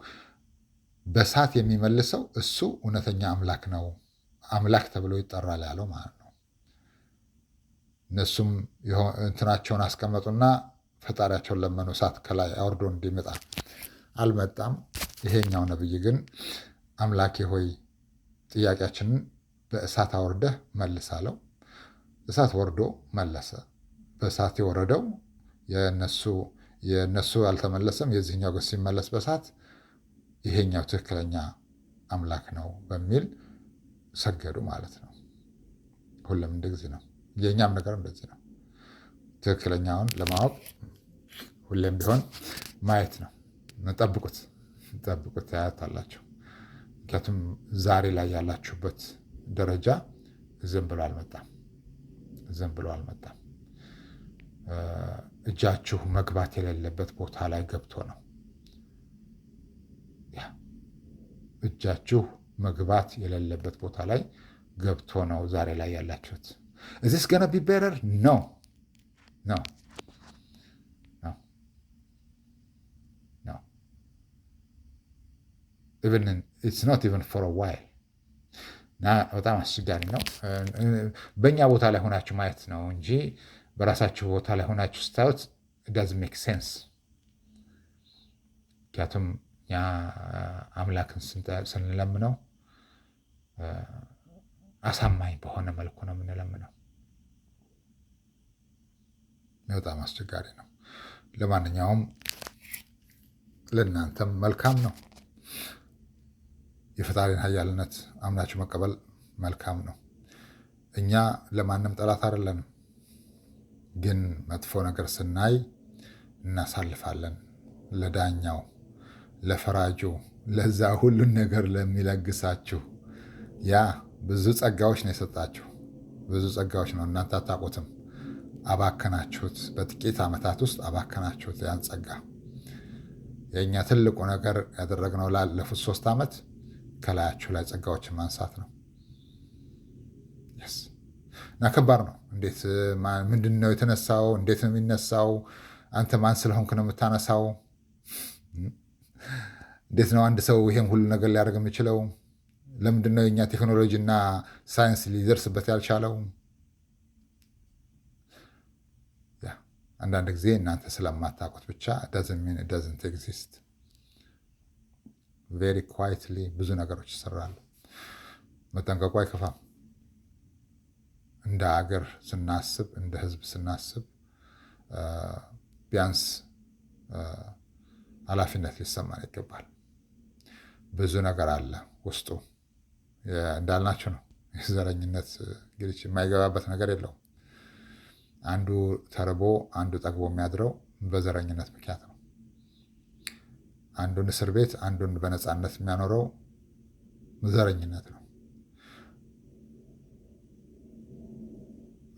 በእሳት የሚመልሰው እሱ እውነተኛ አምላክ ነው፣ አምላክ ተብሎ ይጠራል ያለው ማለት ነው። እነሱም እንትናቸውን አስቀመጡና ፈጣሪያቸውን ለመኑ፣ እሳት ከላይ አውርዶ እንዲመጣ አልመጣም። ይሄኛው ነቢይ ግን አምላኬ ሆይ ጥያቄያችንን በእሳት አውርደህ መልስ አለው። እሳት ወርዶ መለሰ። በእሳት የወረደው የእነሱ አልተመለሰም። የዚህኛው ግን ሲመለስ በእሳት ይሄኛው ትክክለኛ አምላክ ነው በሚል ሰገዱ ማለት ነው። ሁሉም እንደዚህ ነው። የእኛም ነገር እንደዚህ ነው። ትክክለኛውን ለማወቅ ሁሌም ቢሆን ማየት ነው። ጠብቁት፣ ታያታላችሁ። ምክንያቱም ዛሬ ላይ ያላችሁበት ደረጃ ዝም ብሎ አልመጣም። እጃችሁ መግባት የሌለበት ቦታ ላይ ገብቶ ነው። እጃችሁ መግባት የሌለበት ቦታ ላይ ገብቶ ነው ዛሬ ላይ ያላችሁት። እዚስ ገና ቢበረር ነው ኢትስ ኖት ኢቨን ፎር አ ዋይል። እና በጣም አስቸጋሪ ነው። በእኛ ቦታ ላይ ሆናችሁ ማየት ነው እንጂ በራሳችሁ ቦታ ላይ ሆናችሁ ስታዩት ዳዝ ሜክ ሴንስ። ምክንያቱም ያ አምላክን ስንለምነው አሳማኝ በሆነ መልኩ ነው የምንለምነው። በጣም አስቸጋሪ ነው። ለማንኛውም ለእናንተም መልካም ነው። የፈጣሪን ኃያልነት አምናችሁ መቀበል መልካም ነው። እኛ ለማንም ጠላት አይደለንም፣ ግን መጥፎ ነገር ስናይ እናሳልፋለን። ለዳኛው፣ ለፈራጁ፣ ለዛ ሁሉን ነገር ለሚለግሳችሁ ያ ብዙ ጸጋዎች ነው የሰጣችሁ። ብዙ ጸጋዎች ነው። እናንተ አታውቁትም። አባከናችሁት። በጥቂት ዓመታት ውስጥ አባከናችሁት ያን ጸጋ። የእኛ ትልቁ ነገር ያደረግነው ላለፉት 3 ዓመት ከላያችሁ ላይ ጸጋዎችን ማንሳት ነው። እና ከባድ ነው። እንዴት ምንድን ነው የተነሳው? እንዴት ነው የሚነሳው? አንተ ማን ስለሆንክ ነው የምታነሳው? እንዴት ነው አንድ ሰው ይሄን ሁሉ ነገር ሊያደርግ የሚችለው? ለምንድን ነው የእኛ ቴክኖሎጂ እና ሳይንስ ሊደርስበት ያልቻለው? አንዳንድ ጊዜ እናንተ ስለማታውቁት ብቻ ዳዝንት ኤግዚስት። ቬሪ ኳይትሊ ብዙ ነገሮች ይሰራሉ። መጠንቀቁ አይከፋም። እንደ ሀገር ስናስብ፣ እንደ ህዝብ ስናስብ ቢያንስ ኃላፊነት ሊሰማን ይገባል። ብዙ ነገር አለ ውስጡ። እንዳልናችሁ ነው። የዘረኝነት እንግዲህ የማይገባበት ነገር የለውም። አንዱ ተርቦ አንዱ ጠግቦ የሚያድረው በዘረኝነት ምክንያት ነው። አንዱን እስር ቤት አንዱን በነፃነት የሚያኖረው ዘረኝነት ነው።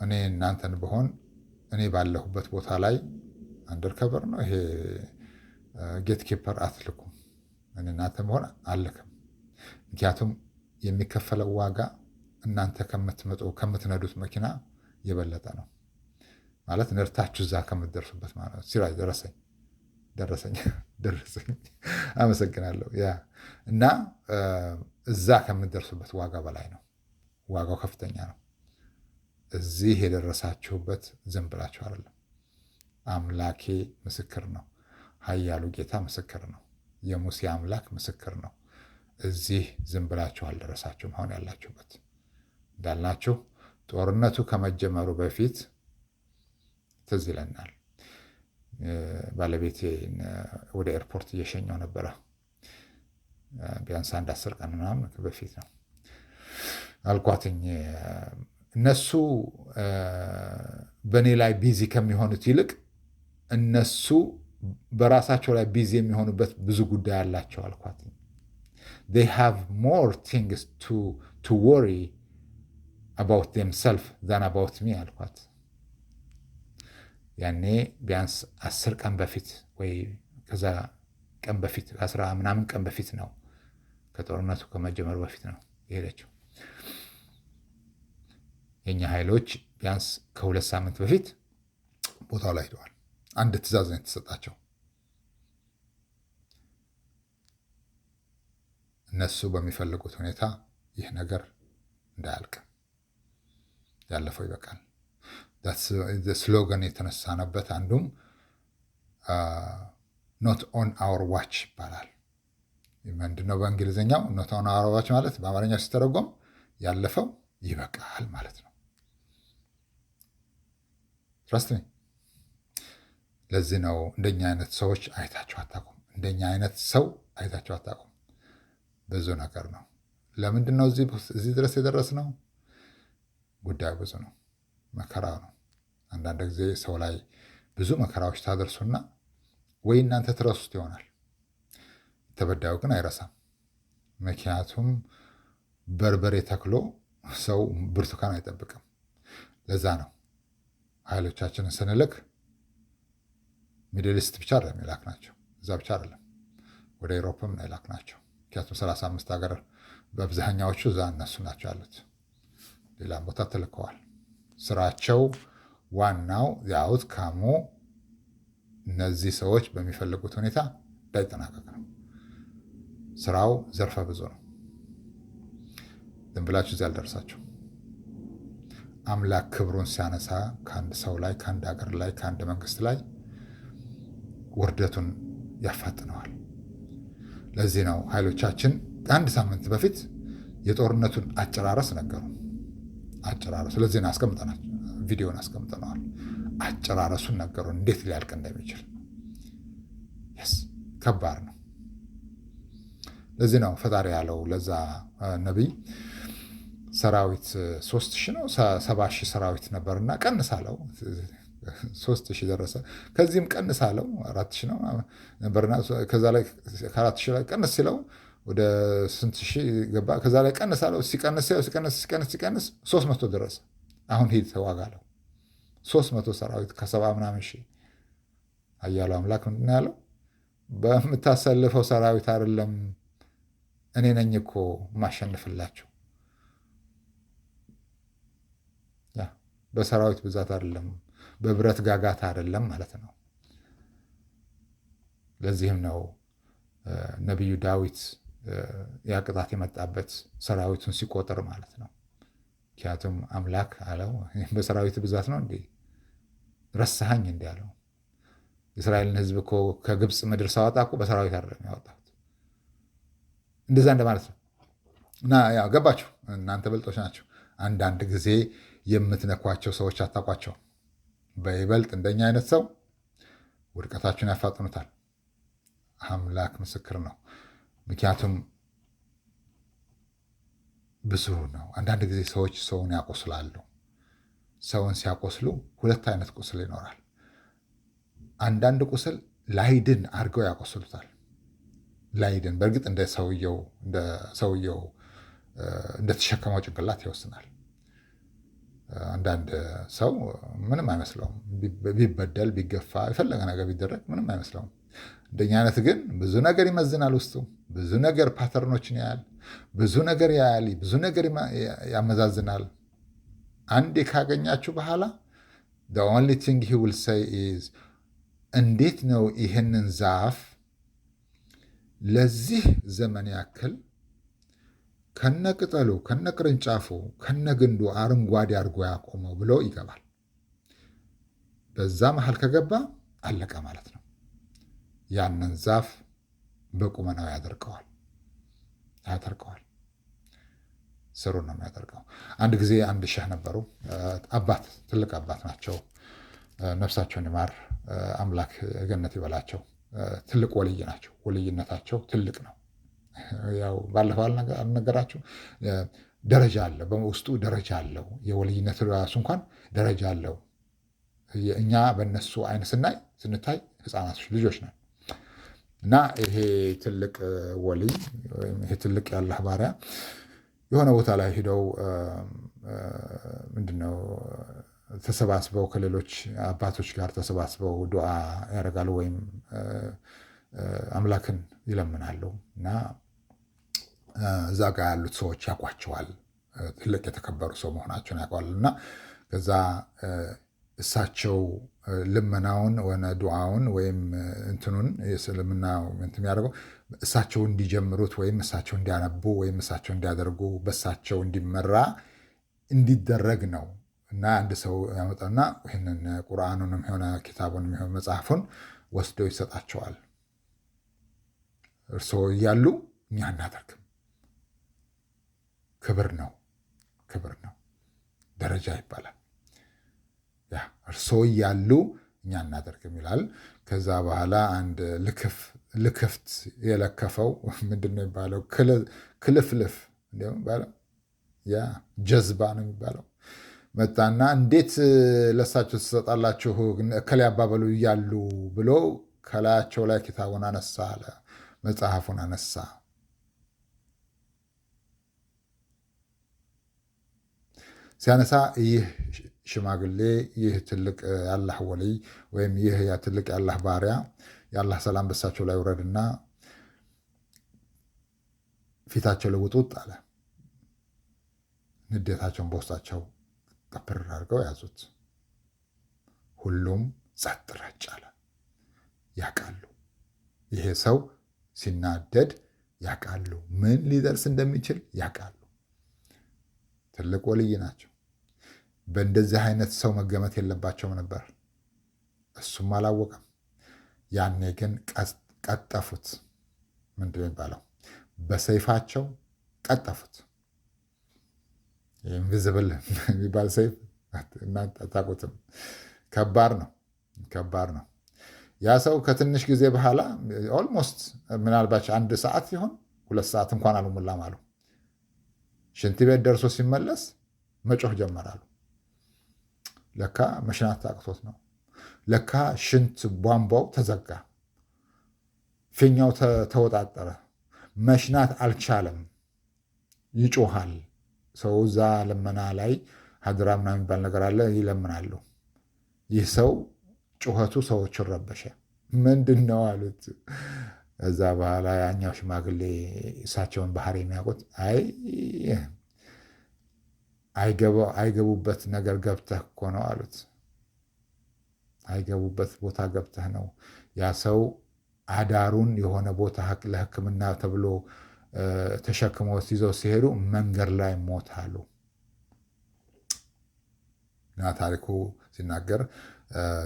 እኔ እናንተን ብሆን እኔ ባለሁበት ቦታ ላይ አንደርከቨር ነው ይሄ ጌት ኪፐር አትልኩም። እኔ እናንተን ብሆን አልልክም። ምክንያቱም የሚከፈለው ዋጋ እናንተ ከምትነዱት መኪና የበለጠ ነው። ማለት ነድታችሁ እዛ ከምትደርሱበት ማለት ሲራይ ደረሰኝ አመሰግናለሁ። ያ እና እዛ ከምትደርሱበት ዋጋ በላይ ነው። ዋጋው ከፍተኛ ነው። እዚህ የደረሳችሁበት ዝም ብላችሁ አይደለም። አምላኬ ምስክር ነው። ኃያሉ ጌታ ምስክር ነው። የሙሴ አምላክ ምስክር ነው። እዚህ ዝም ብላችሁ አልደረሳችሁም። አሁን ያላችሁበት እንዳልናችሁ ጦርነቱ ከመጀመሩ በፊት ትዝ ይለናል። ባለቤቴ ወደ ኤርፖርት እየሸኘው ነበረ። ቢያንስ 10 ቀን ምናምን በፊት ነው አልኳትኝ። እነሱ በእኔ ላይ ቢዚ ከሚሆኑት ይልቅ እነሱ በራሳቸው ላይ ቢዚ የሚሆኑበት ብዙ ጉዳይ አላቸው አልኳትኝ። they have more things to worry about themselves than about me አልኳት። ያኔ ቢያንስ 10 ቀን በፊት ወይ ከዛ ቀን በፊት 10 ምናምን ቀን በፊት ነው፣ ከጦርነቱ ከመጀመሩ በፊት ነው የሄደችው። የኛ ኃይሎች ቢያንስ ከ2 ሳምንት በፊት ቦታው ላይ ሄደዋል። አንድ ትዕዛዝ ነው የተሰጣቸው። እነሱ በሚፈልጉት ሁኔታ ይህ ነገር እንዳያልቅ፣ ያለፈው ይበቃል። ስሎገን የተነሳነበት አንዱም ኖት ኦን አወር ዋች ይባላል። ምንድነው በእንግሊዝኛው? ኖት ኦን አወር ዋች ማለት በአማርኛው ሲተረጎም ያለፈው ይበቃል ማለት ነው። ትረስት ሚ። ለዚህ ነው እንደኛ አይነት ሰዎች አይታችሁ አታውቁም። እንደኛ አይነት ሰው አይታችሁ አታውቁም። ብዙ ነገር ነው። ለምንድን ነው እዚህ ድረስ የደረስነው? ጉዳዩ ብዙ ነው። መከራ ነው። አንዳንድ ጊዜ ሰው ላይ ብዙ መከራዎች ታደርሱና ወይ እናንተ ትረሱት ይሆናል። ተበዳዩ ግን አይረሳም። ምክንያቱም በርበሬ ተክሎ ሰው ብርቱካን አይጠብቅም። ለዛ ነው ኃይሎቻችንን ስንልክ ሚድል ኢስት ብቻ አይደለም የላክናቸው፣ እዛ ብቻ አይደለም ወደ ኤሮፕም ነው የላክናቸው። ምክንያቱም 35 ሀገር በአብዛኛዎቹ እዛ እነሱ ናቸው ያሉት። ሌላም ቦታ ተልከዋል። ስራቸው ዋናው የአውትካሙ እነዚህ ሰዎች በሚፈልጉት ሁኔታ እንዳይጠናቀቅ ነው። ስራው ዘርፈ ብዙ ነው። ዝም ብላችሁ እዚህ አልደረሳችሁ። አምላክ ክብሩን ሲያነሳ ከአንድ ሰው ላይ፣ ከአንድ ሀገር ላይ፣ ከአንድ መንግስት ላይ ውርደቱን ያፋጥነዋል። ለዚህ ነው ኃይሎቻችን ከአንድ ሳምንት በፊት የጦርነቱን አጨራረስ ነገሩ። አጨራረሱ ለዚህ ነው አስቀምጠናል፣ ቪዲዮን አስቀምጠነዋል። አጨራረሱን ነገሩን፣ እንዴት ሊያልቅ እንደሚችል። ከባድ ነው። ለዚህ ነው ፈጣሪ ያለው ለዛ ነቢይ ሰራዊት 3,000 ነው 70,000 ሰራዊት ነበርና ቀንሳለው። 3,000 ደረሰ። ከዚህም ቀንሳለው 4,000 ነው ነበርና ከዛ ላይ ከ4,000 ላይ ቀንስ ሲለው ወደ ስንት ሺህ ገባ። ከዛ ላይ ቀንሳለው። ሲቀንስ 300 ደረሰ። አሁን ሂድ ተዋጋለው። 300 ሰራዊት ከ70 ምናምን ሺህ ኃያሉ አምላክ ምንድን ያለው? በምታሰልፈው ሰራዊት አይደለም እኔ ነኝ እኮ የማሸንፍላቸው። በሰራዊት ብዛት አይደለም፣ በብረት ጋጋታ አይደለም ማለት ነው። ለዚህም ነው ነቢዩ ዳዊት ያ ቅጣት የመጣበት ሰራዊቱን ሲቆጥር ማለት ነው። ምክንያቱም አምላክ አለው በሰራዊት ብዛት ነው እንዴ ረሳኸኝ እንዲ አለው። የእስራኤልን ሕዝብ እኮ ከግብፅ ምድር ሳወጣ እኮ በሰራዊት አይደለም ያወጣሁት። እንደዛ እንደማለት ነው። እና ያው ገባችሁ፣ እናንተ ብልጦች ናቸው። አንዳንድ ጊዜ የምትነኳቸው ሰዎች አታውቋቸው። በይበልጥ እንደኛ አይነት ሰው ውድቀታችሁን ያፋጥኑታል። አምላክ ምስክር ነው። ምክንያቱም ብዙ ነው። አንዳንድ ጊዜ ሰዎች ሰውን ያቆስላሉ። ሰውን ሲያቆስሉ ሁለት አይነት ቁስል ይኖራል። አንዳንድ ቁስል ላይድን አድርገው ያቆስሉታል። ላይድን በእርግጥ እንደ ሰውየው እንደተሸከመው ጭንቅላት ይወስናል። አንዳንድ ሰው ምንም አይመስለውም። ቢበደል ቢገፋ የፈለገ ነገር ቢደረግ ምንም አይመስለውም። እንደኛ አይነት ግን ብዙ ነገር ይመዝናል። ውስጡ ብዙ ነገር ፓተርኖችን ያያል፣ ብዙ ነገር ያያል፣ ብዙ ነገር ያመዛዝናል። አንዴ ካገኛችሁ በኋላ the only thing he will say is እንዴት ነው ይህንን ዛፍ ለዚህ ዘመን ያክል ከነቅጠሉ ከነቅርንጫፉ ከነግንዱ አረንጓዴ አድርጎ ያቆመው ብሎ ይገባል። በዛ መሃል ከገባ አለቀ ማለት ነው። ያንን ዛፍ በቁመናው ያደርቀዋል። ስሩን ነው የሚያደርገው። አንድ ጊዜ አንድ ሼህ ነበሩ። አባት፣ ትልቅ አባት ናቸው። ነፍሳቸውን ይማር፣ አምላክ ገነት ይበላቸው። ትልቅ ወልይ ናቸው። ወልይነታቸው ትልቅ ነው። ያው ባለፈው አልነገራችሁ፣ ደረጃ አለ፣ በውስጡ ደረጃ አለው። የወልይነት ራሱ እንኳን ደረጃ አለው። እኛ በእነሱ አይን ስንታይ ህፃናቶች ልጆች ነን። እና ይሄ ትልቅ ወልይ ወይም ይሄ ትልቅ የአላህ ባሪያ የሆነ ቦታ ላይ ሂደው ምንድነው ተሰባስበው ከሌሎች አባቶች ጋር ተሰባስበው ዱዓ ያደርጋሉ ወይም አምላክን ይለምናሉ። እና እዛ ጋር ያሉት ሰዎች ያውቋቸዋል። ትልቅ የተከበሩ ሰው መሆናቸውን ያውቋል። እና ከዛ እሳቸው ልመናውን ሆነ ዱዓውን ወይም እንትኑን የእስልምና እንትን የሚያደርገው እሳቸው እንዲጀምሩት ወይም እሳቸው እንዲያነቡ ወይም እሳቸው እንዲያደርጉ በእሳቸው እንዲመራ እንዲደረግ ነው። እና አንድ ሰው ያመጣና ይህንን ቁርአኑንም ሆነ ኪታቡንም ሆነ መጽሐፉን ወስደው ይሰጣቸዋል። እርስዎ እያሉ እኛ እናደርግም። ክብር ነው፣ ደረጃ ይባላል። ያ እርስዎ እያሉ እኛ እናደርግም ይላል። ከዛ በኋላ አንድ ልክፍት የለከፈው ምንድን ነው የሚባለው? ክልፍልፍ የሚባለው ያ ጀዝባ ነው የሚባለው። መጣና እንዴት ለሳቸው ትሰጣላችሁ እከሌ አባበሉ እያሉ ብሎ ከላያቸው ላይ ኪታቡን አነሳ አለ፣ መጽሐፉን አነሳ። ሲያነሳ ይህ ሽማግሌ፣ ይህ ትልቅ የአላህ ወልይ ወይም ይህ ትልቅ የአላህ ባሪያ የአላህ ሰላም በሳቸው ላይ ውረድና ፊታቸው ለውጡት አለ። ንዴታቸውን በውስጣቸው ቀብር አድርገው ያዙት። ሁሉም ጸጥ ረጭ አለ። ያውቃሉ፣ ይሄ ሰው ሲናደድ ያውቃሉ፣ ምን ሊደርስ እንደሚችል ያውቃሉ። ትልቅ ወልይ ናቸው። በእንደዚህ አይነት ሰው መገመት የለባቸውም ነበር። እሱም አላወቀም። ያኔ ግን ቀጠፉት። ምንድን ነው የሚባለው? በሰይፋቸው ቀጠፉት። ኢንቪዚብል የሚባል ሰይፍ እናንተ አታውቁትም። ከባድ ነው። ያ ሰው ከትንሽ ጊዜ በኋላ ኦልሞስት ምናልባት 1 ሰዓት ሲሆን 2 ሰዓት እንኳን አልሞላም አሉ። ሽንት ቤት ደርሶ ሲመለስ መጮህ ጀመራሉ። ለካ መሽናት አቅቶት ነው። ለካ ሽንት ቧንቧው ተዘጋ፣ ፊኛው ተወጣጠረ፣ መሽናት አልቻለም። ይጮሃል። ሰው እዛ ልመና ላይ ሀድራ ምናምን የሚባል ነገር አለ። ይለምናሉ። ይህ ሰው ጩኸቱ ሰዎቹን ረበሸ። ምንድን ነው አሉት። እዛ በኋላ ያኛው ሽማግሌ እሳቸውን ባህሪ የሚያውቁት አይገቡበት ነገር ገብተህ እኮ ነው አሉት። አይገቡበት ቦታ ገብተህ ነው። ያ ሰው አዳሩን የሆነ ቦታ ለሕክምና ተብሎ ተሸክመው ይዘው ሲሄዱ መንገድ ላይ ሞታሉ። እና ታሪኩ ሲናገር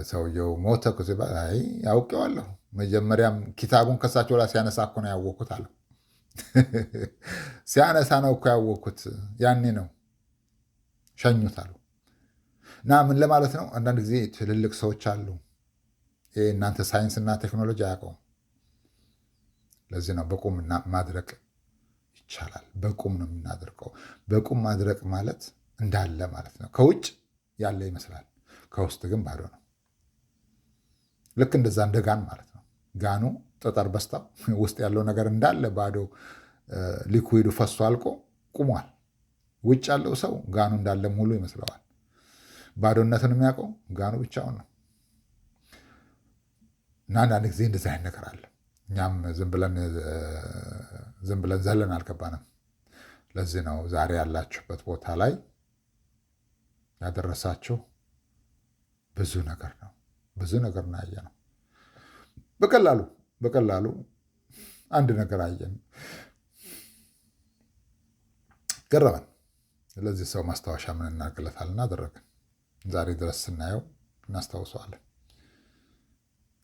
ሰውየው ሞተ ሲባል ያውቀዋለሁ፣ መጀመሪያም ኪታቡን ከሳቸው ላይ ሲያነሳ እኮ ነው ያወቅኩት አለው። ሲያነሳ ነው እኮ ያወቅኩት፣ ያኔ ነው ሸኙት አሉ። እና ምን ለማለት ነው? አንዳንድ ጊዜ ትልልቅ ሰዎች አሉ፣ እናንተ ሳይንስና ቴክኖሎጂ አያውቀውም። ለዚህ ነው በቁም ማድረቅ ይቻላል። በቁም ነው የምናደርቀው። በቁም ማድረቅ ማለት እንዳለ ማለት ነው። ከውጭ ያለ ይመስላል፣ ከውስጥ ግን ባዶ ነው። ልክ እንደዛ እንደ ጋን ማለት ነው። ጋኑ ጠጠር በስታው ውስጥ ያለው ነገር እንዳለ ባዶ ሊኩዊዱ ፈሶ አልቆ ቁሟል። ውጭ ያለው ሰው ጋኑ እንዳለ ሙሉ ይመስለዋል። ባዶነትን የሚያውቀው ጋኑ ብቻውን ነው። እና አንዳንድ ጊዜ እንደዚህ አይነት ነገር አለ። እኛም ዝም ብለን ዘለን አልገባንም። ለዚህ ነው ዛሬ ያላችሁበት ቦታ ላይ ያደረሳችሁ ብዙ ነገር ነው። ብዙ ነገር ነው ያየነው። በቀላሉ አንድ ነገር አየን፣ ገረመን። ለዚህ ሰው ማስታወሻ ምን እናደርግለታልና አደረግን። ዛሬ ድረስ ስናየው እናስታውሰዋለን።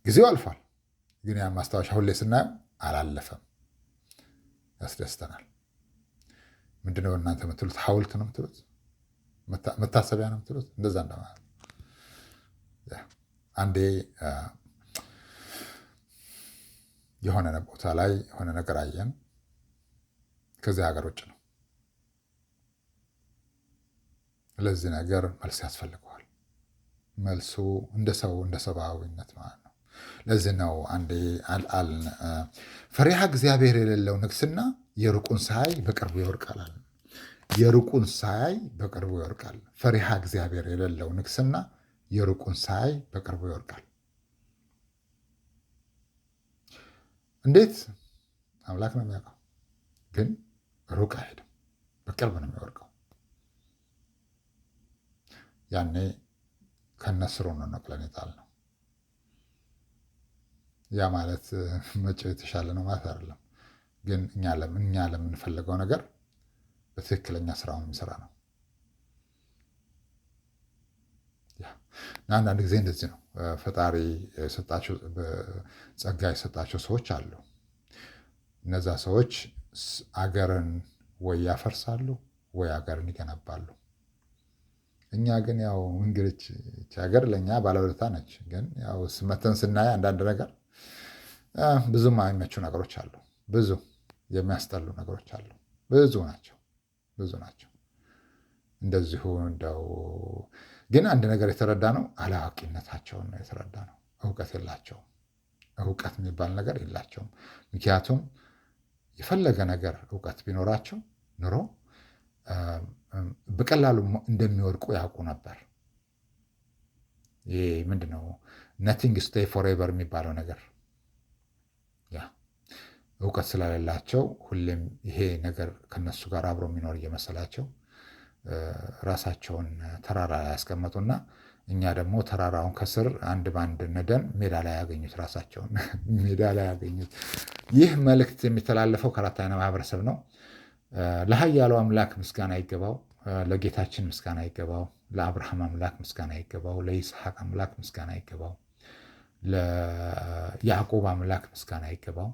ጊዜው አልፏል፣ ግን ያ ማስታወሻ ሁሌ ስናየው አላለፈም። ያስደስተናል። ምንድነው እናንተ የምትሉት? ሐውልት ነው የምትሉት? መታሰቢያ ነው የምትሉት? እንደዛ እንደማለት። አንዴ የሆነ ቦታ ላይ የሆነ ነገር አየን። ከዚህ ሀገር ውጭ ነው። ለዚህ ነገር መልስ ያስፈልገዋል። መልሱ እንደ ሰብአዊነት ማለት ነው። ለዚህ ነው አንዴ አልን ፈሪሃ እግዚአብሔር የሌለው ንግስና የሩቁን ሳያይ በቅርቡ ይወድቃል አለ። የሩቁን ሳያይ በቅርቡ ይወድቃል። ፈሪሃ እግዚአብሔር የሌለው ንግስና የሩቁን ሳያይ በቅርቡ ይወድቃል። እንዴት? አምላክ ነው የሚያውቀው። ግን ሩቅ አይሄድም፣ በቅርብ ነው የሚወድቀው። ያኔ ከነስሩ ነው ነቅለን የጣልነው። ያ ማለት መጪው የተሻለ ነው ማለት አይደለም። ግን እኛ ለምንፈልገው ነገር በትክክለኛ ስራውን የሚሰራ ነው። አንዳንድ ጊዜ እንደዚህ ነው። ፈጣሪ ጸጋ የሰጣቸው ሰዎች አሉ። እነዛ ሰዎች አገርን ወይ ያፈርሳሉ ወይ አገርን ይገነባሉ። እኛ ግን ያው እንግዲህ ሀገር ለእኛ ባለውለታ ነች። ግን ያው ስመተን ስናይ አንዳንድ ነገር ብዙም አይመቹ ነገሮች አሉ። ብዙ የሚያስጠሉ ነገሮች አሉ። ብዙ ናቸው። እንደዚሁ እንደው ግን አንድ ነገር የተረዳ ነው፣ አላዋቂነታቸውን ነው የተረዳ ነው። እውቀት የላቸውም። እውቀት የሚባል ነገር የላቸውም። ምክንያቱም የፈለገ ነገር እውቀት ቢኖራቸው ኑሮ በቀላሉ እንደሚወድቁ ያውቁ ነበር። ይሄ ምንድነው ነቲንግ ስቴይ ፎሬቨር የሚባለው ነገር። ያ እውቀት ስለሌላቸው ሁሌም ይሄ ነገር ከነሱ ጋር አብሮ የሚኖር እየመሰላቸው ራሳቸውን ተራራ ላይ ያስቀመጡና እኛ ደግሞ ተራራውን ከስር አንድ ባንድ ነደን ሜዳ ላይ ያገኙት፣ ራሳቸውን ሜዳ ላይ ያገኙት። ይህ መልእክት የሚተላለፈው ከአራት አይና ማህበረሰብ ነው። ለኃያሉ አምላክ ምስጋና ይገባው፣ ለጌታችን ምስጋና ይገባው፣ ለአብርሃም አምላክ ምስጋና ይገባው፣ ለይስሐቅ አምላክ ምስጋና ይገባው፣ ለያዕቆብ አምላክ ምስጋና ይገባው፣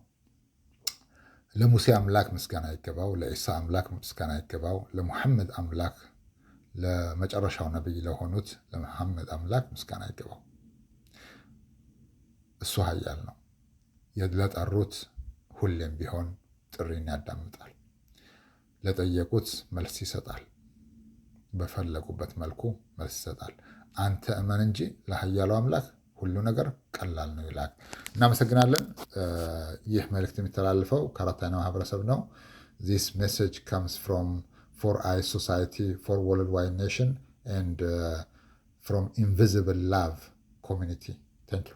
ለሙሴ አምላክ ምስጋና ይገባው፣ ለኢሳ አምላክ ምስጋና ይገባው፣ ለሙሐመድ አምላክ ለመጨረሻው ነቢይ ለሆኑት ለመሐመድ አምላክ ምስጋና ይገባው። እሱ ኃያል ነው። ለጠሩት ሁሌም ቢሆን ጥሪን ያዳምጣል። ለጠየቁት መልስ ይሰጣል። በፈለጉበት መልኩ መልስ ይሰጣል። አንተ እመን እንጂ ለኃያሉ አምላክ ሁሉ ነገር ቀላል ነው ይላል። እናመሰግናለን። ይህ መልእክት የሚተላለፈው ከአራት አይና ማህበረሰብ ነው። This message comes from 4i Society for Worldwide Nation and from Invisible Love ኮሚኒቲ። ታንክ ዩ